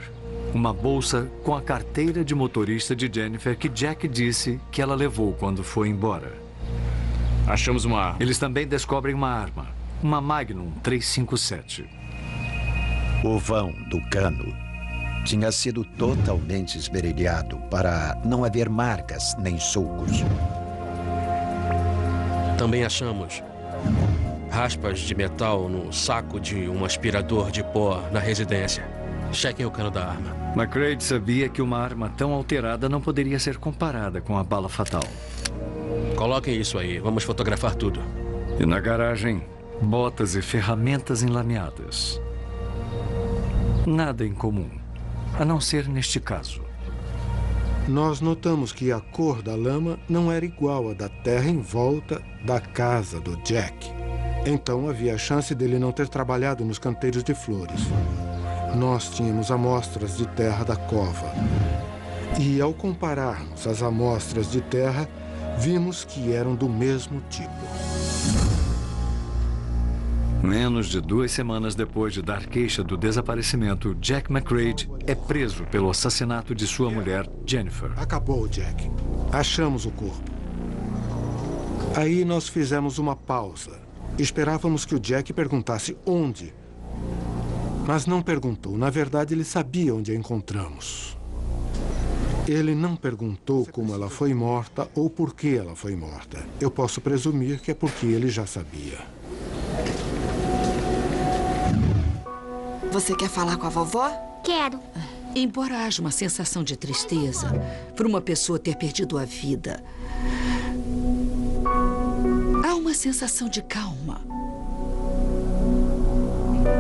uma bolsa com a carteira de motorista de Jennifer que Jack disse que ela levou quando foi embora. Achamos uma arma. Eles também descobrem uma arma, uma Magnum 357. O vão do cano tinha sido totalmente esmerilhado para não haver marcas nem sulcos. Também achamos raspas de metal no saco de um aspirador de pó na residência. Chequem o cano da arma. McCrae sabia que uma arma tão alterada não poderia ser comparada com a bala fatal. Coloquem isso aí. Vamos fotografar tudo. E na garagem, botas e ferramentas enlameadas. Nada em comum, a não ser neste caso. Nós notamos que a cor da lama não era igual à da terra em volta da casa do Jack. Então havia a chance dele não ter trabalhado nos canteiros de flores. Nós tínhamos amostras de terra da cova. E ao compararmos as amostras de terra, vimos que eram do mesmo tipo. Menos de 2 semanas depois de dar queixa do desaparecimento, Jack McCrae é preso pelo assassinato de sua mulher, Jennifer. Acabou, Jack. Achamos o corpo. Aí nós fizemos uma pausa. Esperávamos que o Jack perguntasse onde. Mas não perguntou. Na verdade, ele sabia onde a encontramos. Ele não perguntou como ela foi morta ou por que ela foi morta. Eu posso presumir que é porque ele já sabia. Você quer falar com a vovó? Quero. Embora haja uma sensação de tristeza por uma pessoa ter perdido a vida, há uma sensação de calma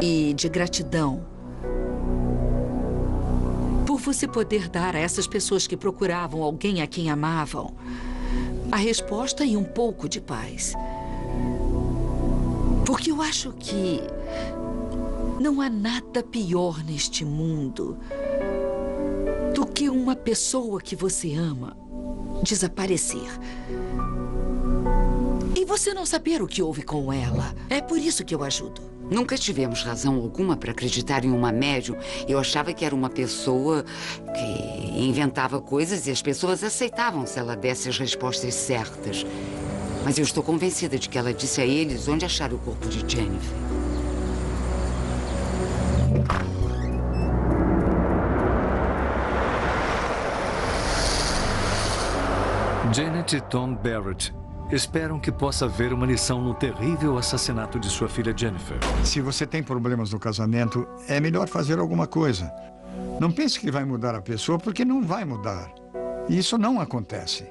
e de gratidão por você poder dar a essas pessoas que procuravam alguém a quem amavam a resposta e um pouco de paz. Porque eu acho que não há nada pior neste mundo do que uma pessoa que você ama desaparecer. E você não saber o que houve com ela. É por isso que eu ajudo. Nunca tivemos razão alguma para acreditar em uma médium. Eu achava que era uma pessoa que inventava coisas e as pessoas aceitavam se ela desse as respostas certas. Mas eu estou convencida de que ela disse a eles onde achar o corpo de Jennifer. Janet e Tom Barrett esperam que possa haver uma lição no terrível assassinato de sua filha Jennifer. Se você tem problemas no casamento, é melhor fazer alguma coisa. Não pense que vai mudar a pessoa, porque não vai mudar. E isso não acontece.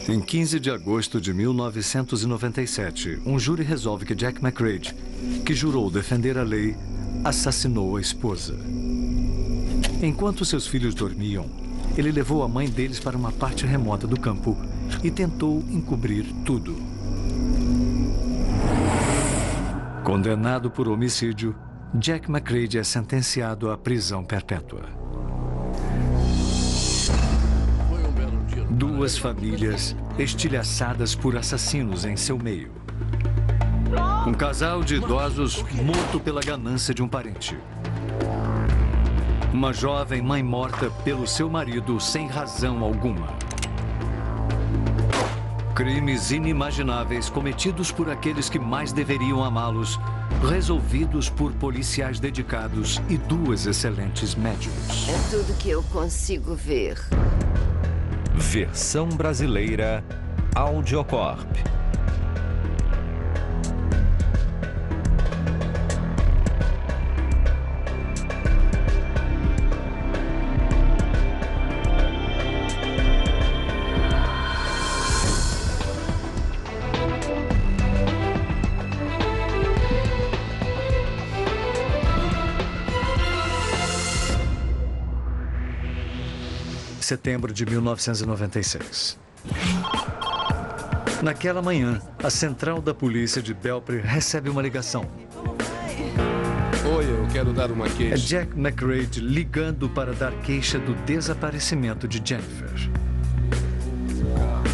Em 15 de agosto de 1997, um júri resolve que Jack McCrae, que jurou defender a lei, assassinou a esposa. Enquanto seus filhos dormiam, ele levou a mãe deles para uma parte remota do campo e tentou encobrir tudo. Condenado por homicídio, Jack McCrae é sentenciado à prisão perpétua. 2 famílias estilhaçadas por assassinos em seu meio. Um casal de idosos morto pela ganância de um parente. Uma jovem mãe morta pelo seu marido sem razão alguma. Crimes inimagináveis cometidos por aqueles que mais deveriam amá-los, resolvidos por policiais dedicados e 2 excelentes médiums. É tudo que eu consigo ver. Versão brasileira Audiocorp. de setembro de 1996. Naquela manhã, a central da polícia de Belpre recebe uma ligação. Oi, eu quero dar uma queixa. É Jack McRae ligando para dar queixa do desaparecimento de Jennifer.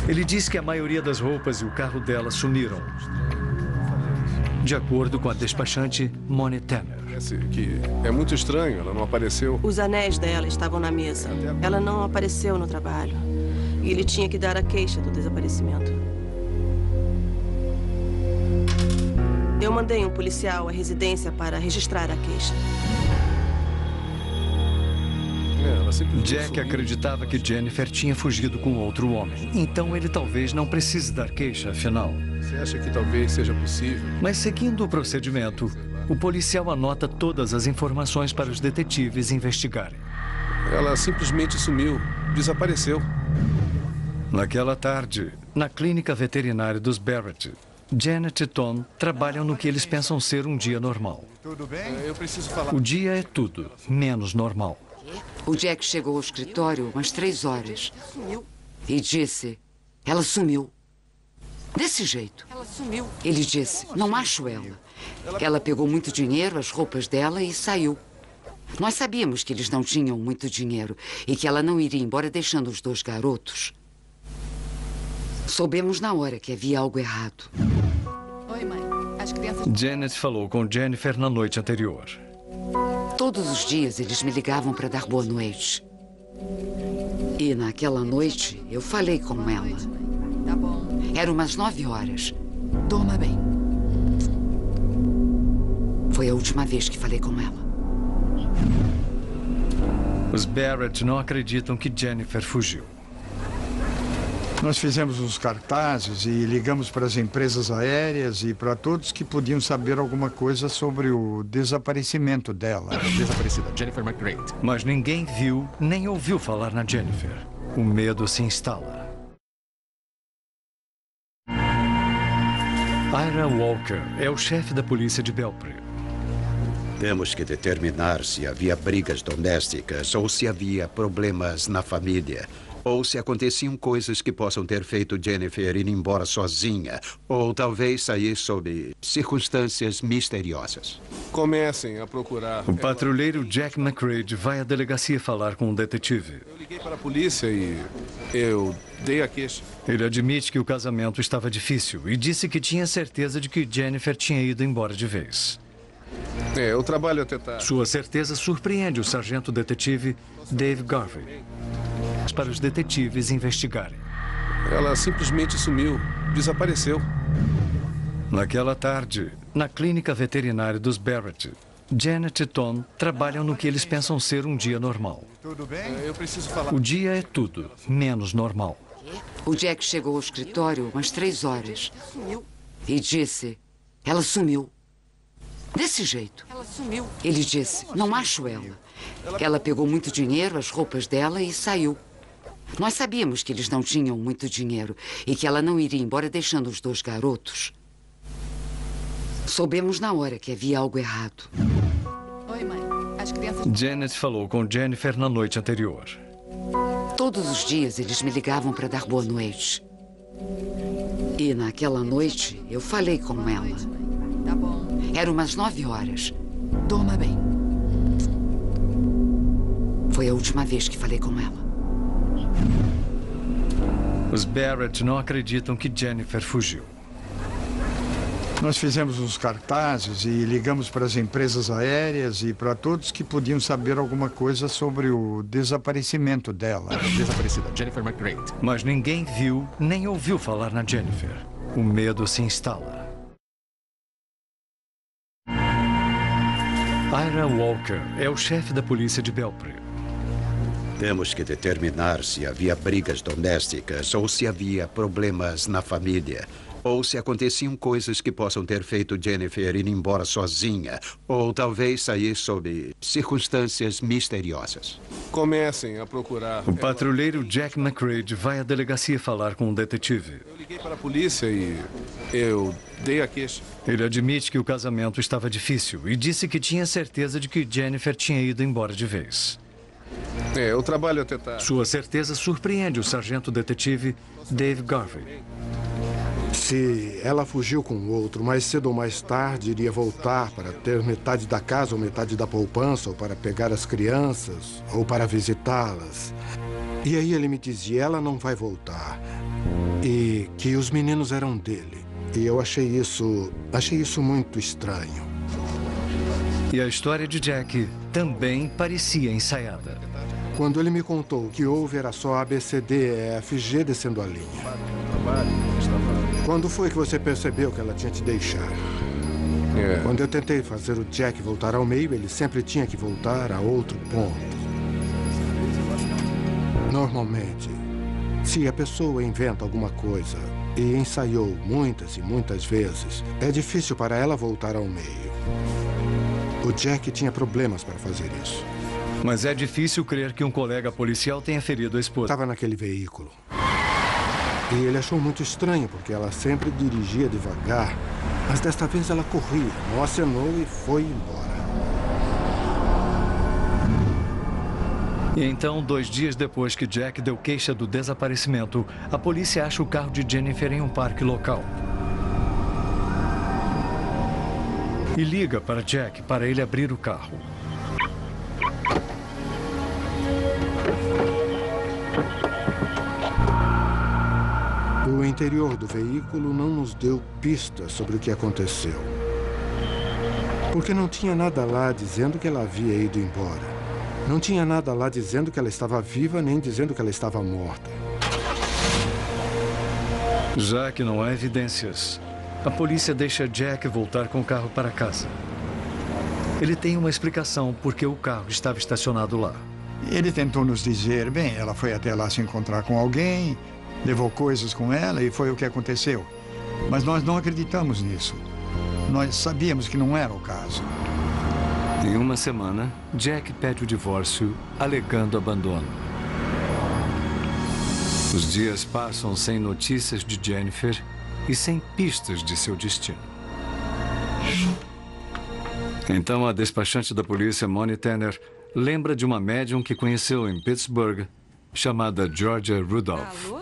Ele diz que a maioria das roupas e o carro dela sumiram. De acordo com a despachante Moni Tanner. Que é muito estranho, ela não apareceu. Os anéis dela estavam na mesa. Ela não apareceu no trabalho. E ele tinha que dar a queixa do desaparecimento. Eu mandei um policial à residência para registrar a queixa. Jack acreditava que Jennifer tinha fugido com outro homem. Então ele talvez não precise dar queixa, afinal. Você acha que talvez seja possível? Mas seguindo o procedimento, o policial anota todas as informações para os detetives investigarem. Ela simplesmente sumiu, desapareceu. Naquela tarde, na clínica veterinária dos Barrett, Janet e Tom trabalham no que eles pensam ser um dia normal. Tudo bem? Eu preciso falar. O dia é tudo, menos normal. O Jack chegou ao escritório umas 3 horas e disse, ela sumiu. Desse jeito. Ela sumiu. Ele disse, não acho ela. Ela pegou muito dinheiro, as roupas dela e saiu. Nós sabíamos que eles não tinham muito dinheiro e que ela não iria embora deixando os 2 garotos. Soubemos na hora que havia algo errado. Oi, mãe. As crianças... Janet falou com Jennifer na noite anterior. Todos os dias eles me ligavam para dar boa noite. E naquela noite eu falei com ela. Tá bom. Eram umas 9 horas. Durma bem. Foi a última vez que falei com ela. Os Barrett não acreditam que Jennifer fugiu. Nós fizemos uns cartazes e ligamos para as empresas aéreas e para todos que podiam saber alguma coisa sobre o desaparecimento dela. Desaparecida, Jennifer McRae. Mas ninguém viu nem ouviu falar na Jennifer. O medo se instala. Ira Walker é o chefe da polícia de Belpre. Temos que determinar se havia brigas domésticas ou se havia problemas na família. Ou se aconteciam coisas que possam ter feito Jennifer ir embora sozinha. Ou talvez sair sob circunstâncias misteriosas. Comecem a procurar. O patrulheiro Jack McRae vai à delegacia falar com um detetive. Eu liguei para a polícia e eu dei a queixa. Ele admite que o casamento estava difícil e disse que tinha certeza de que Jennifer tinha ido embora de vez. Eu trabalho até tarde. Sua certeza surpreende o sargento detetive Dave Garvey para os detetives investigarem. Ela simplesmente sumiu, desapareceu. Naquela tarde, na clínica veterinária dos Barrett, Janet e Tom trabalham no que eles pensam ser um dia normal. Tudo bem? Eu preciso falar. O dia é tudo, menos normal. O Jack chegou ao escritório umas 3 horas e disse, ela sumiu. Desse jeito. Ela sumiu. Ele disse, não acho ela. Ela pegou muito dinheiro, as roupas dela e saiu. Nós sabíamos que eles não tinham muito dinheiro e que ela não iria embora deixando os 2 garotos. Soubemos na hora que havia algo errado. Oi, mãe. As crianças... Janet falou com Jennifer na noite anterior. Todos os dias eles me ligavam para dar boa noite. E naquela noite eu falei com ela. Tá bom. Eram umas 9 horas. Durma bem. Foi a última vez que falei com ela. Os Barrett não acreditam que Jennifer fugiu. Nós fizemos uns cartazes e ligamos para as empresas aéreas e para todos que podiam saber alguma coisa sobre o desaparecimento dela. Desaparecida, Jennifer McRae. Mas ninguém viu nem ouviu falar na Jennifer. O medo se instala. Ira Walker é o chefe da polícia de Belpre. Temos que determinar se havia brigas domésticas ou se havia problemas na família. Ou se aconteciam coisas que possam ter feito Jennifer ir embora sozinha. Ou talvez sair sob circunstâncias misteriosas. Comecem a procurar. O patrulheiro Jack McRae vai à delegacia falar com um detetive. Eu liguei para a polícia e eu dei a queixa. Ele admite que o casamento estava difícil e disse que tinha certeza de que Jennifer tinha ido embora de vez. O trabalho é tentar... Sua certeza surpreende o sargento detetive Dave Garvey. Se ela fugiu com o outro, mais cedo ou mais tarde iria voltar para ter metade da casa ou metade da poupança, ou para pegar as crianças, ou para visitá-las. E aí ele me dizia, ela não vai voltar. E que os meninos eram dele. E eu achei isso muito estranho. E a história de Jack também parecia ensaiada. Quando ele me contou o que houve era só ABCDEFG descendo a linha. Quando foi que você percebeu que ela tinha te deixado? Quando eu tentei fazer o Jack voltar ao meio, ele sempre tinha que voltar a outro ponto. Normalmente, se a pessoa inventa alguma coisa e ensaiou muitas e muitas vezes, é difícil para ela voltar ao meio. O Jack tinha problemas para fazer isso. Mas é difícil crer que um colega policial tenha ferido a esposa. Estava naquele veículo. E ele achou muito estranho, porque ela sempre dirigia devagar. Mas desta vez ela corria, não acenou e foi embora. E então, 2 dias depois que Jack deu queixa do desaparecimento, a polícia acha o carro de Jennifer em um parque local. E liga para Jack para ele abrir o carro. O interior do veículo não nos deu pistas sobre o que aconteceu. Porque não tinha nada lá dizendo que ela havia ido embora. Não tinha nada lá dizendo que ela estava viva, nem dizendo que ela estava morta. Já que não há evidências, a polícia deixa Jack voltar com o carro para casa. Ele tem uma explicação por que o carro estava estacionado lá. Ele tentou nos dizer, bem, ela foi até lá se encontrar com alguém, levou coisas com ela e foi o que aconteceu. Mas nós não acreditamos nisso. Nós sabíamos que não era o caso. Em uma semana, Jack pede o divórcio, alegando abandono. Os dias passam sem notícias de Jennifer e sem pistas de seu destino. Então, a despachante da polícia, Moni Tanner, lembra de uma médium que conheceu em Pittsburgh, chamada Georgia Rudolph. Alô?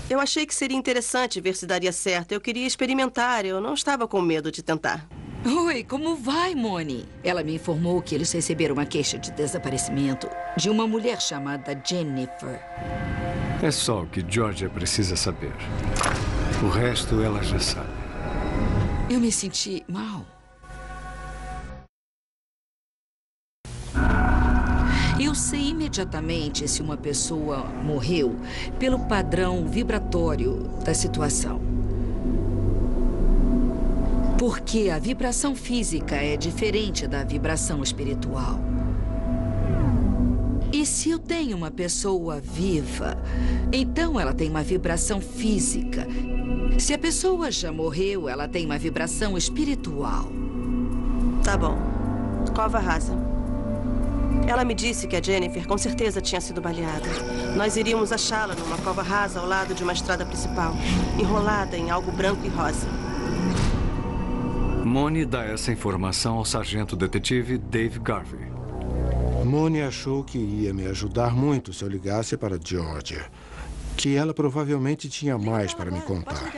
Eu achei que seria interessante ver se daria certo. Eu queria experimentar, eu não estava com medo de tentar. Oi, como vai, Moni? Ela me informou que eles receberam uma queixa de desaparecimento de uma mulher chamada Jennifer. É só o que Georgia precisa saber. O resto ela já sabe. Eu me senti mal. Eu sei imediatamente se uma pessoa morreu pelo padrão vibratório da situação. Porque a vibração física é diferente da vibração espiritual. E se eu tenho uma pessoa viva, então ela tem uma vibração física. Se a pessoa já morreu, ela tem uma vibração espiritual. Tá bom. Cova rasa. Ela me disse que a Jennifer com certeza tinha sido baleada. Nós iríamos achá-la numa cova rasa ao lado de uma estrada principal, enrolada em algo branco e rosa. Moni dá essa informação ao sargento detetive Dave Garvey. Moni achou que iria me ajudar muito se eu ligasse para Georgia. Que ela provavelmente tinha mais para me contar.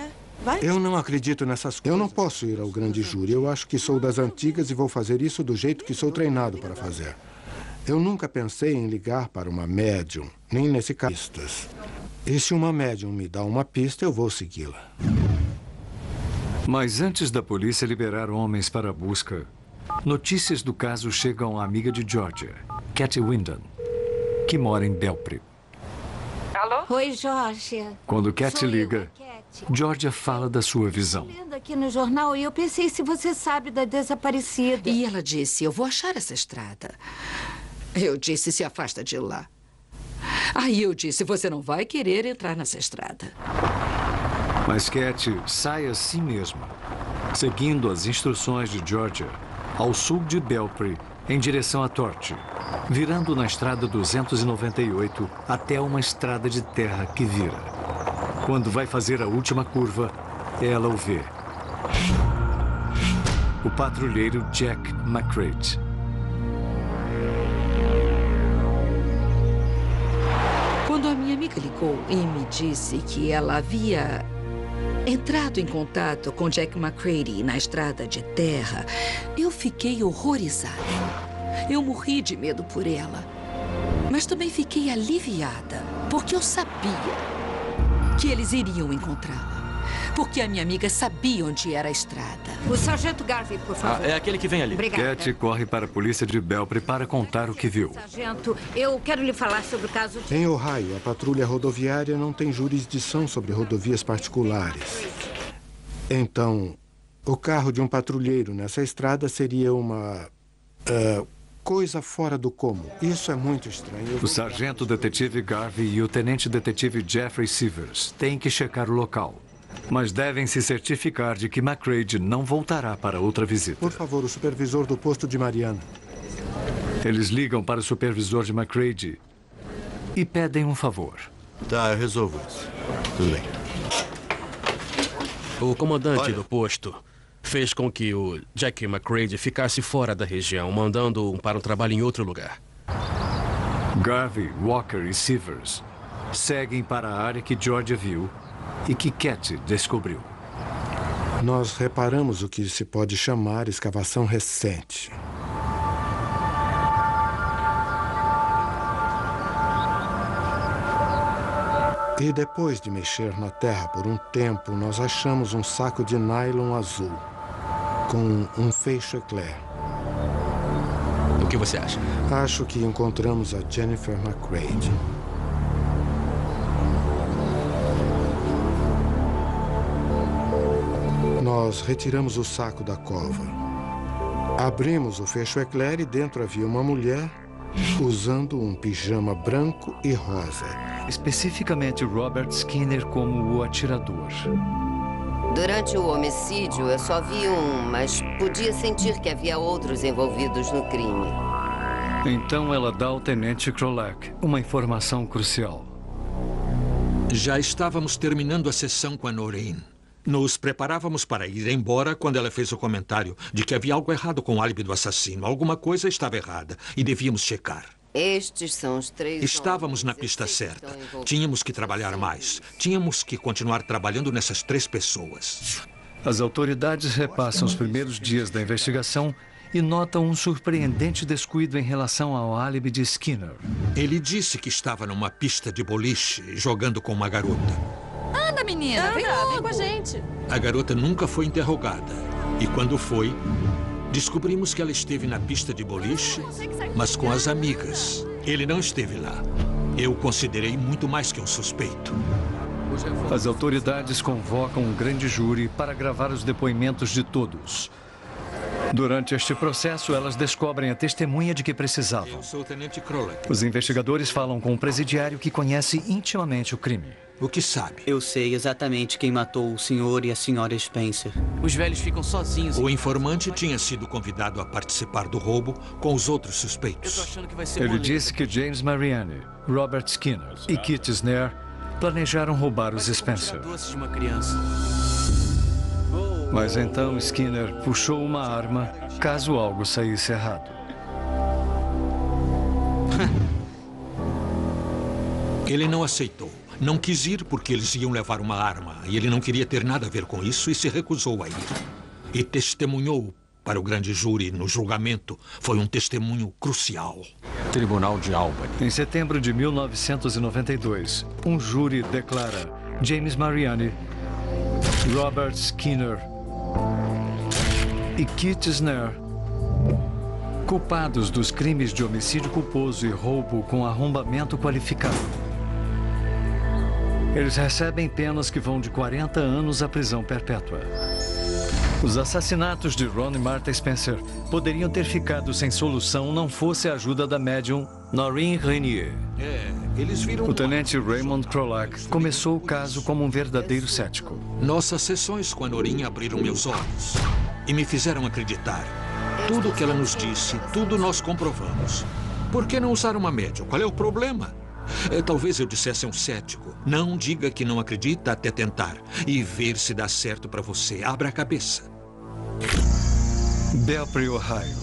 Eu não acredito nessas coisas. Eu não posso ir ao grande júri. Eu acho que sou das antigas e vou fazer isso do jeito que sou treinado para fazer. Eu nunca pensei em ligar para uma médium, nem nesse caso. E se uma médium me dá uma pista, eu vou segui-la. Mas antes da polícia liberar homens para a busca, notícias do caso chegam à amiga de Georgia, Katy Wyndham, que mora em Belpre. Alô? Oi, Georgia. Quando Katy liga, Georgia fala da sua visão. Estou lendo aqui no jornal e eu pensei se você sabe da desaparecida. E ela disse, eu vou achar essa estrada. Eu disse, se afasta de lá. Aí eu disse, você não vai querer entrar nessa estrada. Mas Katy sai assim mesma, seguindo as instruções de Georgia, ao sul de Belpre, em direção a Torch, virando na estrada 298 até uma estrada de terra que vira. Quando vai fazer a última curva, ela o vê. O patrulheiro Jack McCreight. amiga ligou e me disse que ela havia entrado em contato com Jack McCready na estrada de terra, eu fiquei horrorizada. Eu morri de medo por ela. Mas também fiquei aliviada, porque eu sabia que eles iriam encontrá-la. Porque a minha amiga sabia onde era a estrada. O sargento Garvey, por favor. É aquele que vem ali. Obrigada. Cat corre para a polícia de Belpre para contar o que viu. Sargento, eu quero lhe falar sobre o caso de... Em Ohio, a patrulha rodoviária não tem jurisdição sobre rodovias particulares. Então, o carro de um patrulheiro nessa estrada seria uma... coisa fora do comum. Isso é muito estranho. O sargento detetive Garvey e o tenente detetive Jeffrey Sivers têm que checar o local. Mas devem se certificar de que McCready não voltará para outra visita. Por favor, o supervisor do posto de Mariana. Eles ligam para o supervisor de McCready e pedem um favor. Tá, eu resolvo isso. Tudo bem. O comandante do posto fez com que o Jack McCready ficasse fora da região, mandando-o para um trabalho em outro lugar. Garvey, Walker e Sivers seguem para a área que Georgia viu e que Cat descobriu. Nós reparamos o que se pode chamar escavação recente. E depois de mexer na terra por um tempo, nós achamos um saco de nylon azul com um fecho eclair. O que você acha? Acho que encontramos a Jennifer McCready. Nós retiramos o saco da cova. Abrimos o fecho eclair e dentro havia uma mulher usando um pijama branco e rosa. Especificamente Robert Skinner como o atirador. Durante o homicídio, eu só vi um, mas podia sentir que havia outros envolvidos no crime. Então ela dá ao tenente Krolak uma informação crucial. Já estávamos terminando a sessão com a Noreen. Nos preparávamos para ir embora quando ela fez o comentário de que havia algo errado com o álibi do assassino. Alguma coisa estava errada e devíamos checar. Estes são os 3 Estávamos na pista certa. Tínhamos que trabalhar mais. Tínhamos que continuar trabalhando nessas 3 pessoas. As autoridades repassam os primeiros dias da investigação e notam um surpreendente descuido em relação ao álibi de Skinner. Ele disse que estava numa pista de boliche jogando com uma garota. Anda, menina, vem com a gente. A garota nunca foi interrogada. E quando foi, descobrimos que ela esteve na pista de boliche, mas com as amigas. Ele não esteve lá. Eu o considerei muito mais que um suspeito. As autoridades convocam um grande júri para gravar os depoimentos de todos. Durante este processo, elas descobrem a testemunha de que precisavam. Eu sou o tenente Krolak. Os investigadores falam com um presidiário que conhece intimamente o crime. O que sabe? Eu sei exatamente quem matou o senhor e a senhora Spencer. Os velhos ficam sozinhos. O informante tinha sido convidado a participar do roubo com os outros suspeitos. Eu tô achando que vai ser Ele disse que James Mariani, Robert Skinner e Kit Snare planejaram roubar os Spencer. Doce de uma criança. Mas então Skinner puxou uma arma caso algo saísse errado. Ele não aceitou. Não quis ir porque eles iam levar uma arma. E ele não queria ter nada a ver com isso e se recusou a ir. E testemunhou para o grande júri no julgamento. Foi um testemunho crucial. Tribunal de Albany. Em setembro de 1992, um júri declara James Mariani, Robert Skinner e Kit Snare culpados dos crimes de homicídio culposo e roubo com arrombamento qualificado. Eles recebem penas que vão de 40 anos à prisão perpétua. Os assassinatos de Ron e Martha Spencer poderiam ter ficado sem solução não fosse a ajuda da médium Noreen Renier. Eles viram... O tenente Raymond Krolak começou o caso como um verdadeiro cético. Nossas sessões com a Noreen abriram meus olhos e me fizeram acreditar. Tudo o que ela nos disse, tudo nós comprovamos. Por que não usar uma médium? Qual é o problema? Talvez eu dissesse a um cético. Não diga que não acredita até tentar. E ver se dá certo para você. Abra a cabeça. Belpre, Ohio.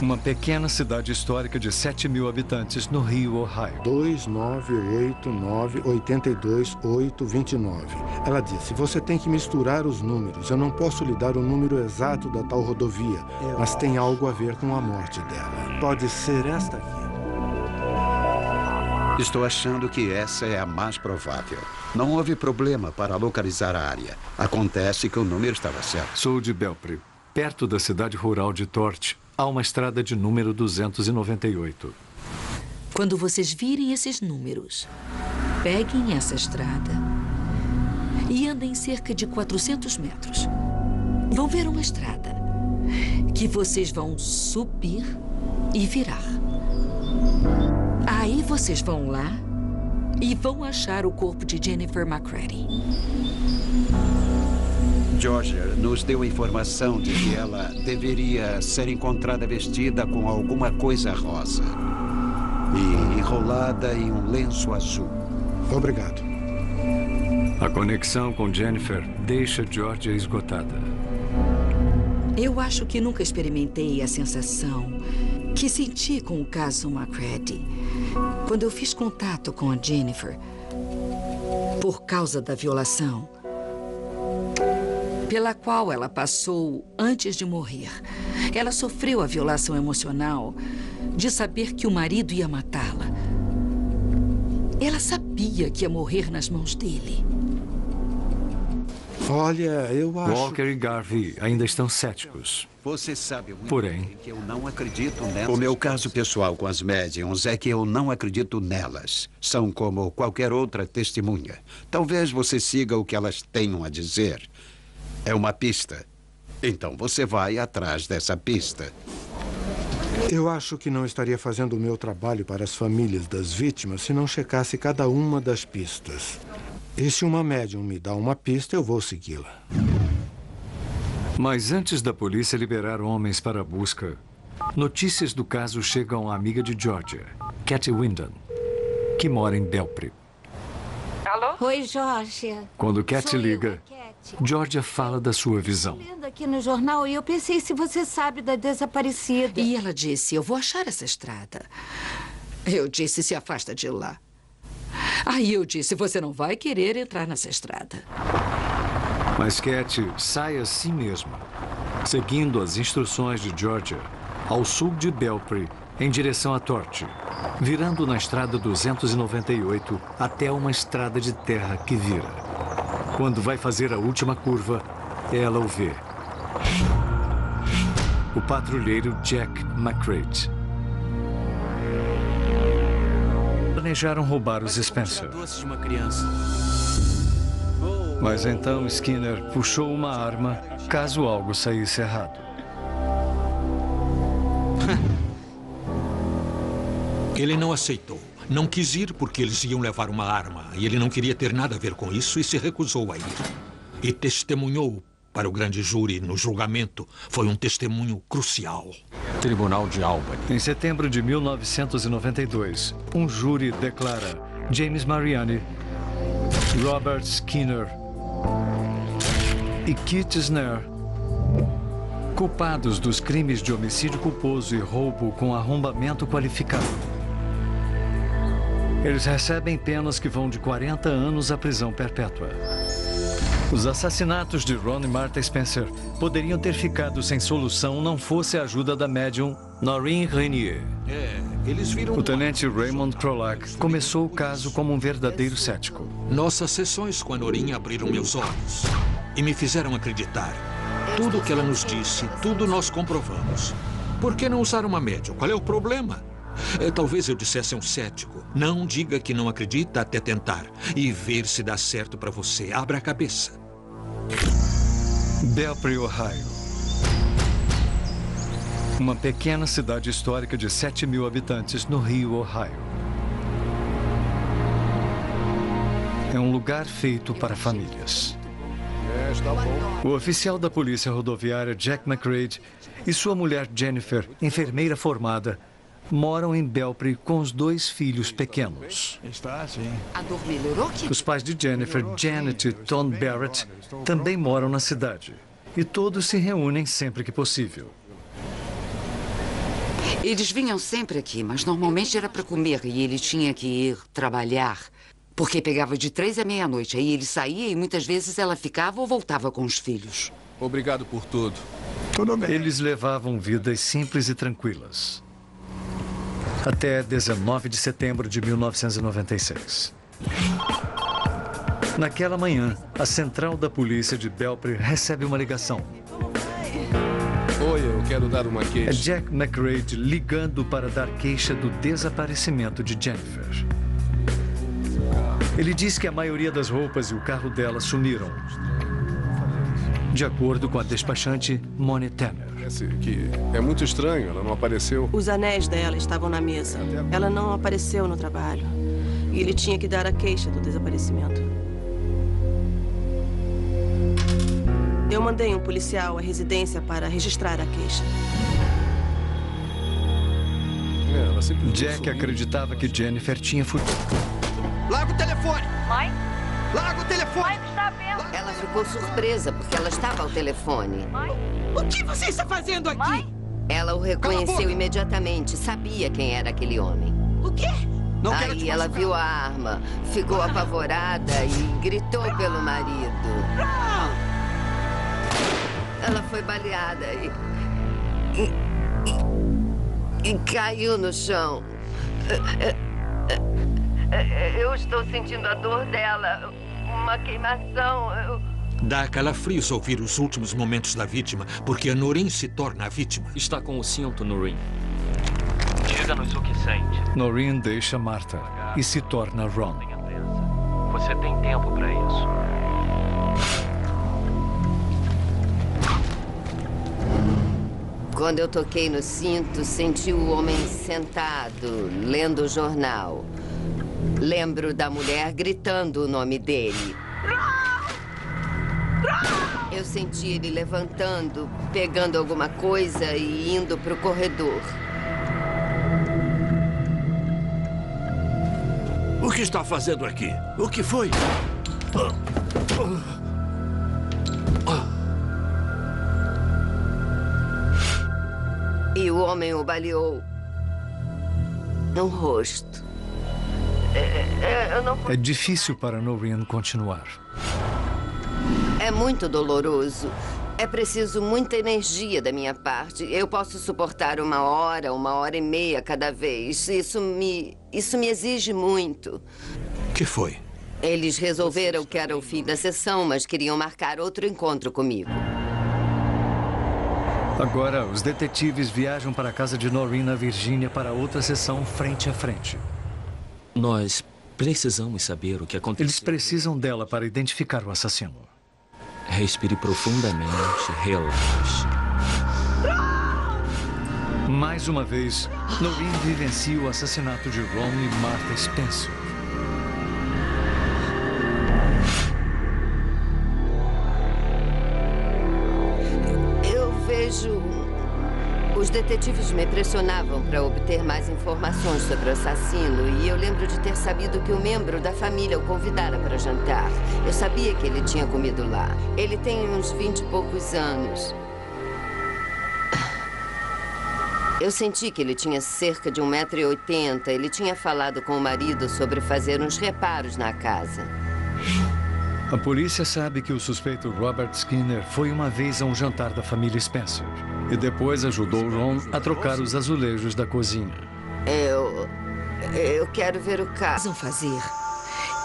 Uma pequena cidade histórica de 7.000 habitantes no Rio, Ohio. 298982829. Ela disse, você tem que misturar os números. Eu não posso lhe dar o número exato da tal rodovia, mas tem algo a ver com a morte dela. Pode ser esta aqui. Estou achando que essa é a mais provável. Não houve problema para localizar a área. Acontece que o número estava certo. Sou de Belpre, perto da cidade rural de Torch. Há uma estrada de número 298. Quando vocês virem esses números, peguem essa estrada e andem cerca de 400 metros. Vão ver uma estrada que vocês vão subir e virar. Aí vocês vão lá e vão achar o corpo de Jennifer McCready. Georgia nos deu a informação de que ela deveria ser encontrada vestida com alguma coisa rosa e enrolada em um lenço azul. Obrigado. A conexão com Jennifer deixa Georgia esgotada. Eu acho que nunca experimentei a sensação que senti com o caso McCready quando eu fiz contato com a Jennifer por causa da violação pela qual ela passou antes de morrer. Ela sofreu a violação emocional de saber que o marido ia matá-la. Ela sabia que ia morrer nas mãos dele. Olha, eu acho... Walker e Garvey ainda estão céticos. Você sabe muito Porém, bem que eu não acredito nelas. O meu caso pessoal com as médiums é que eu não acredito nelas. São como qualquer outra testemunha. Talvez você siga o que elas tenham a dizer. É uma pista. Então você vai atrás dessa pista. Eu acho que não estaria fazendo o meu trabalho para as famílias das vítimas se não checasse cada uma das pistas. E se uma médium me dá uma pista, eu vou segui-la. Mas antes da polícia liberar homens para a busca, notícias do caso chegam à amiga de Georgia, Katy Wyndham, que mora em Belpre. Alô? Oi, Georgia. Quando Katy liga, Georgia fala da sua visão. Estou lendo aqui no jornal e eu pensei se você sabe da desaparecida. E ela disse, eu vou achar essa estrada. Eu disse, se afasta de lá. Aí eu disse, você não vai querer entrar nessa estrada. Mas Katy sai assim mesmo, seguindo as instruções de Georgia, ao sul de Belpre, em direção a Torch, virando na estrada 298 até uma estrada de terra que vira. Quando vai fazer a última curva, ela o vê. O patrulheiro Jack McCready. Planejaram roubar os Spencer. Doce de uma criança. Mas então Skinner puxou uma arma caso algo saísse errado. Ele não aceitou. Não quis ir porque eles iam levar uma arma. E ele não queria ter nada a ver com isso e se recusou a ir. E testemunhou para o grande júri no julgamento. Foi um testemunho crucial. Tribunal de Albany. Em setembro de 1992, um júri declara James Mariani, Robert Skinner e Keith Snare culpados dos crimes de homicídio culposo e roubo com arrombamento qualificado. Eles recebem penas que vão de 40 anos à prisão perpétua. Os assassinatos de Ron e Martha Spencer poderiam ter ficado sem solução não fosse a ajuda da médium Noreen Renier. Eles viram... O tenente Raymond Krolak começou o caso como um verdadeiro cético. Nossas sessões com a Noreen abriram meus olhos e me fizeram acreditar. Tudo o que ela nos disse, tudo nós comprovamos. Por que não usar uma médium? Qual é o problema? Talvez eu dissesse a um cético, não diga que não acredita até tentar e ver se dá certo para você. Abra a cabeça. Belpre, Ohio. Uma pequena cidade histórica de 7.000 habitantes no Rio, Ohio. É um lugar feito para famílias. O oficial da polícia rodoviária Jack McCready e sua mulher Jennifer, enfermeira formada, moram em Belpre com os 2 filhos pequenos. Está, sim. A dor melhorou? Os pais de Jennifer, Janet e Tom Barrett, também moram na cidade. E todos se reúnem sempre que possível. Eles vinham sempre aqui, mas normalmente era para comer e ele tinha que ir trabalhar. Porque pegava de 3 à meia-noite. Aí ele saía e muitas vezes ela ficava ou voltava com os filhos. Obrigado por tudo. Tudo bem. Eles levavam vidas simples e tranquilas. Até 19 de setembro de 1996. Naquela manhã, a central da polícia de Belpre recebe uma ligação. Oi, eu quero dar uma queixa. É Jack McRae ligando para dar queixa do desaparecimento de Jennifer. Ele diz que a maioria das roupas e o carro dela sumiram. De acordo com a despachante Moni Tanner. Que é muito estranho, ela não apareceu. Os anéis dela estavam na mesa. Ela não apareceu no trabalho. E ele tinha que dar a queixa do desaparecimento. Eu mandei um policial à residência para registrar a queixa. Jack acreditava que Jennifer tinha fugido. Larga o telefone! Mãe? Larga o telefone! Mãe, está vendo? Ela ficou surpresa porque ela estava ao telefone. Mãe? O que você está fazendo aqui? Mãe? Ela o reconheceu imediatamente. Sabia quem era aquele homem. O quê? Não quero Aí te ela machucar. viu a arma, ficou apavorada e gritou pelo marido. Ela foi baleada e caiu no chão. Eu estou sentindo a dor dela, uma queimação. Dá calafrios ouvir os últimos momentos da vítima, porque a Noreen se torna a vítima. Está com o cinto, Noreen. Diga-nos o que sente. Noreen deixa Martha e se torna Ron. Você tem tempo para isso. Quando eu toquei no cinto, senti o homem sentado, lendo o jornal. Lembro da mulher gritando o nome dele. Eu senti ele levantando, pegando alguma coisa e indo para o corredor. O que está fazendo aqui? O que foi? E o homem o baleou no rosto. Eu não... É difícil para Noreen continuar. É muito doloroso. É preciso muita energia da minha parte. Eu posso suportar 1 hora, 1h30 cada vez. Isso me exige muito. Que foi? Eles resolveram que era o fim da sessão, mas queriam marcar outro encontro comigo. Agora, os detetives viajam para a casa de Noreen na Virgínia para outra sessão frente a frente. Nós precisamos saber o que aconteceu. Eles precisam dela para identificar o assassino. Respire profundamente, relaxe. Mais uma vez, Noreen vivencia o assassinato de Ron e Martha Spencer. Eu vejo... Os detetives me pressionavam para obter mais informações sobre o assassino e eu lembro de ter sabido que um membro da família o convidara para jantar. Eu sabia que ele tinha comido lá. Ele tem uns 20 e poucos anos. Eu senti que ele tinha cerca de 1,80 m. Ele tinha falado com o marido sobre fazer uns reparos na casa. A polícia sabe que o suspeito Robert Skinner foi uma vez a um jantar da família Spencer e depois ajudou Ron a trocar os azulejos da cozinha. Eu quero ver o caso. Vão fazer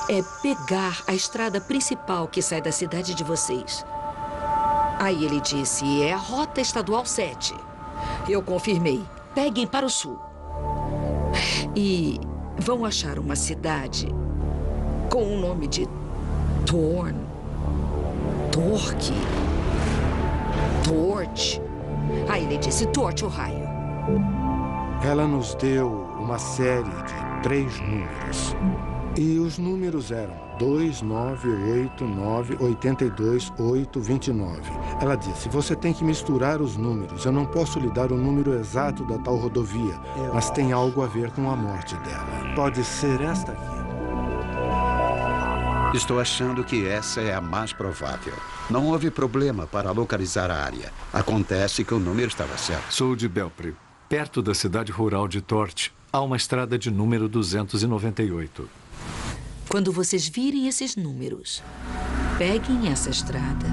é pegar a estrada principal que sai da cidade de vocês. Aí ele disse, é a Rota Estadual 7. Eu confirmei. Peguem para o sul. E vão achar uma cidade com o nome de Torque, Torch. Aí ele disse Torch, Ohio. Ela nos deu uma série de 3 números. E os números eram 298982829. Ela disse, você tem que misturar os números. Eu não posso lhe dar o número exato da tal rodovia, mas tem algo a ver com a morte dela. Pode ser esta aqui. Estou achando que essa é a mais provável. Não houve problema para localizar a área. Acontece que o número estava certo. Sou de Belpre. Perto da cidade rural de Torch, há uma estrada de número 298. Quando vocês virem esses números, peguem essa estrada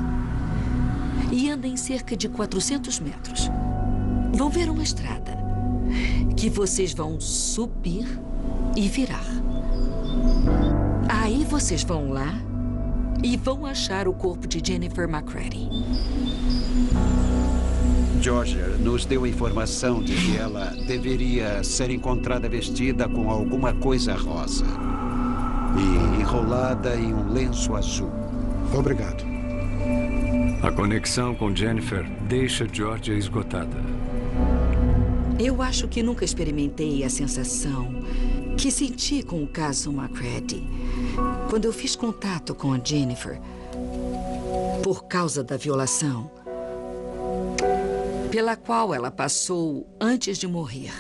e andem cerca de 400 metros. Vão ver uma estrada que vocês vão subir e virar. Aí vocês vão lá e vão achar o corpo de Jennifer McCready. Georgia nos deu a informação de que ela deveria ser encontrada vestida com alguma coisa rosa e enrolada em um lenço azul. Obrigado. A conexão com Jennifer deixa Georgia esgotada. Eu acho que nunca experimentei a sensação que senti com o caso McCready quando eu fiz contato com a Jennifer por causa da violação pela qual ela passou antes de morrer.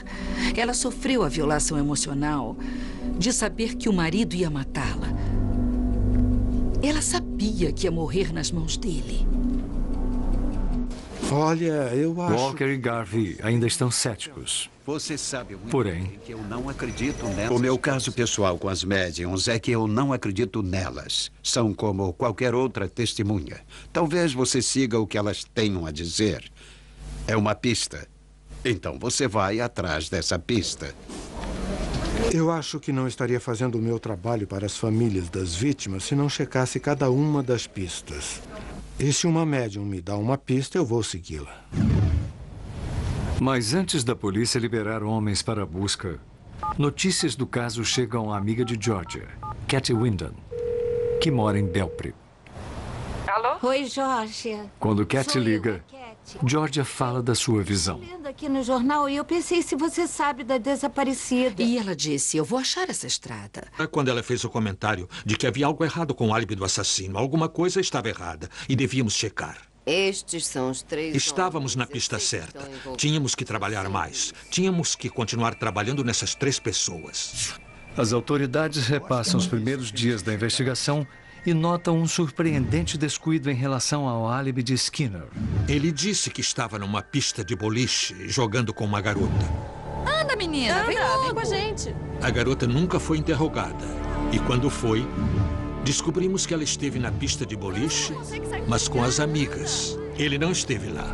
Ela sofreu a violação emocional de saber que o marido ia matá-la. Ela sabia que ia morrer nas mãos dele. Olha, eu acho... Walker e Garvey ainda estão céticos. Você sabe muito Porém, bem que eu não acredito nelas. O meu caso pessoal com as médiums é que eu não acredito nelas. São como qualquer outra testemunha. Talvez você siga o que elas tenham a dizer. É uma pista. Então você vai atrás dessa pista. Eu acho que não estaria fazendo o meu trabalho para as famílias das vítimas se não checasse cada uma das pistas. E se uma médium me dá uma pista, eu vou segui-la. Mas antes da polícia liberar homens para a busca, notícias do caso chegam à amiga de Georgia, Katy Wyndham, que mora em Belpre. Alô? Oi, Georgia. Quando Katy liga, Georgia fala da sua visão. Lendo aqui no jornal e eu pensei se você sabe da desaparecida. E ela disse, eu vou achar essa estrada. Quando ela fez o comentário de que havia algo errado com o álibi do assassino, alguma coisa estava errada e devíamos checar. Estes são os 3 Estávamos na pista certa. Tínhamos que trabalhar mais. Tínhamos que continuar trabalhando nessas 3 pessoas. As autoridades repassam os primeiros dias da investigação e notam um surpreendente descuido em relação ao álibi de Skinner. Ele disse que estava numa pista de boliche jogando com uma garota. Anda, menina, vem com a gente. A garota nunca foi interrogada. E quando foi, descobrimos que ela esteve na pista de boliche, mas com as amigas. Ele não esteve lá.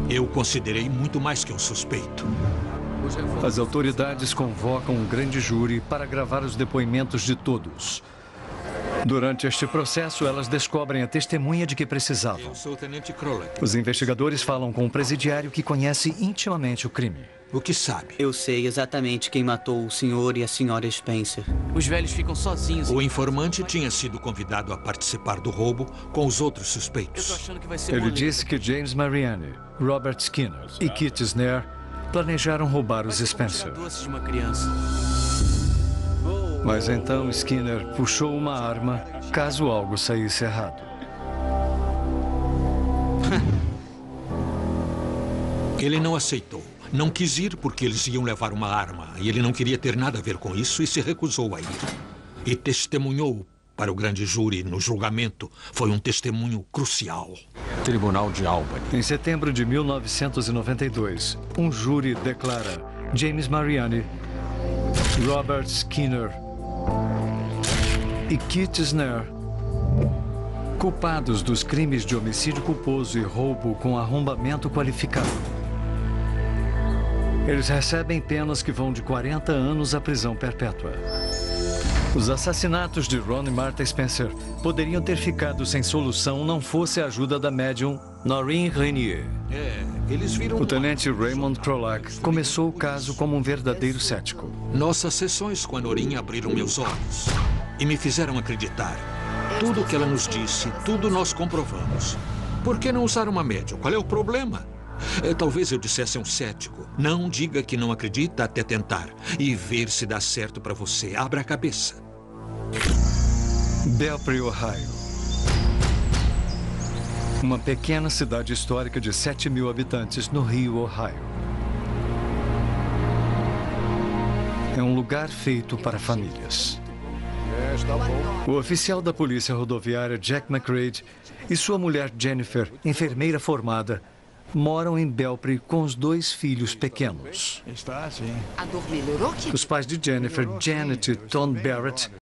Eu o considerei muito mais que um suspeito. As autoridades convocam um grande júri para gravar os depoimentos de todos. Durante este processo, elas descobrem a testemunha de que precisavam. Eu sou o Tenente Krolak. Os investigadores falam com um presidiário que conhece intimamente o crime. O que sabe? Eu sei exatamente quem matou o senhor e a senhora Spencer. Os velhos ficam sozinhos. O informante tinha sido convidado a participar do roubo com os outros suspeitos. Eu tô achando que vai ser Ele disse que James Mariani, Robert Skinner e Kit Snare planejaram roubar os Spencer. Doce de uma criança. Mas então Skinner puxou uma arma caso algo saísse errado. Ele não aceitou. Não quis ir porque eles iam levar uma arma. E ele não queria ter nada a ver com isso e se recusou a ir. E testemunhou para o grande júri no julgamento. Foi um testemunho crucial. Tribunal de Albany. Em setembro de 1992, um júri declara James Mariani, Robert Skinner e Kit Snare culpados dos crimes de homicídio culposo e roubo com arrombamento qualificado. Eles recebem penas que vão de 40 anos à prisão perpétua. Os assassinatos de Ron e Martha Spencer poderiam ter ficado sem solução não fosse a ajuda da médium Noreen Renier. Eles viram... O tenente Raymond Krolak começou o caso como um verdadeiro cético. Nossas sessões com a Noreen abriram meus olhos e me fizeram acreditar. Tudo o que ela nos disse, tudo nós comprovamos. Por que não usar uma médium? Qual é o problema? Talvez eu dissesse a um cético. Não diga que não acredita até tentar e ver se dá certo para você. Abra a cabeça. Belpre, Ohio. Uma pequena cidade histórica de 7.000 habitantes no rio Ohio. É um lugar feito para famílias. O oficial da polícia rodoviária Jack McCready e sua mulher Jennifer, enfermeira formada, moram em Belpre com os 2 filhos pequenos. Está, sim. A dor melhorou, Kiko? Os pais de Jennifer, Janet e Tom Barrett,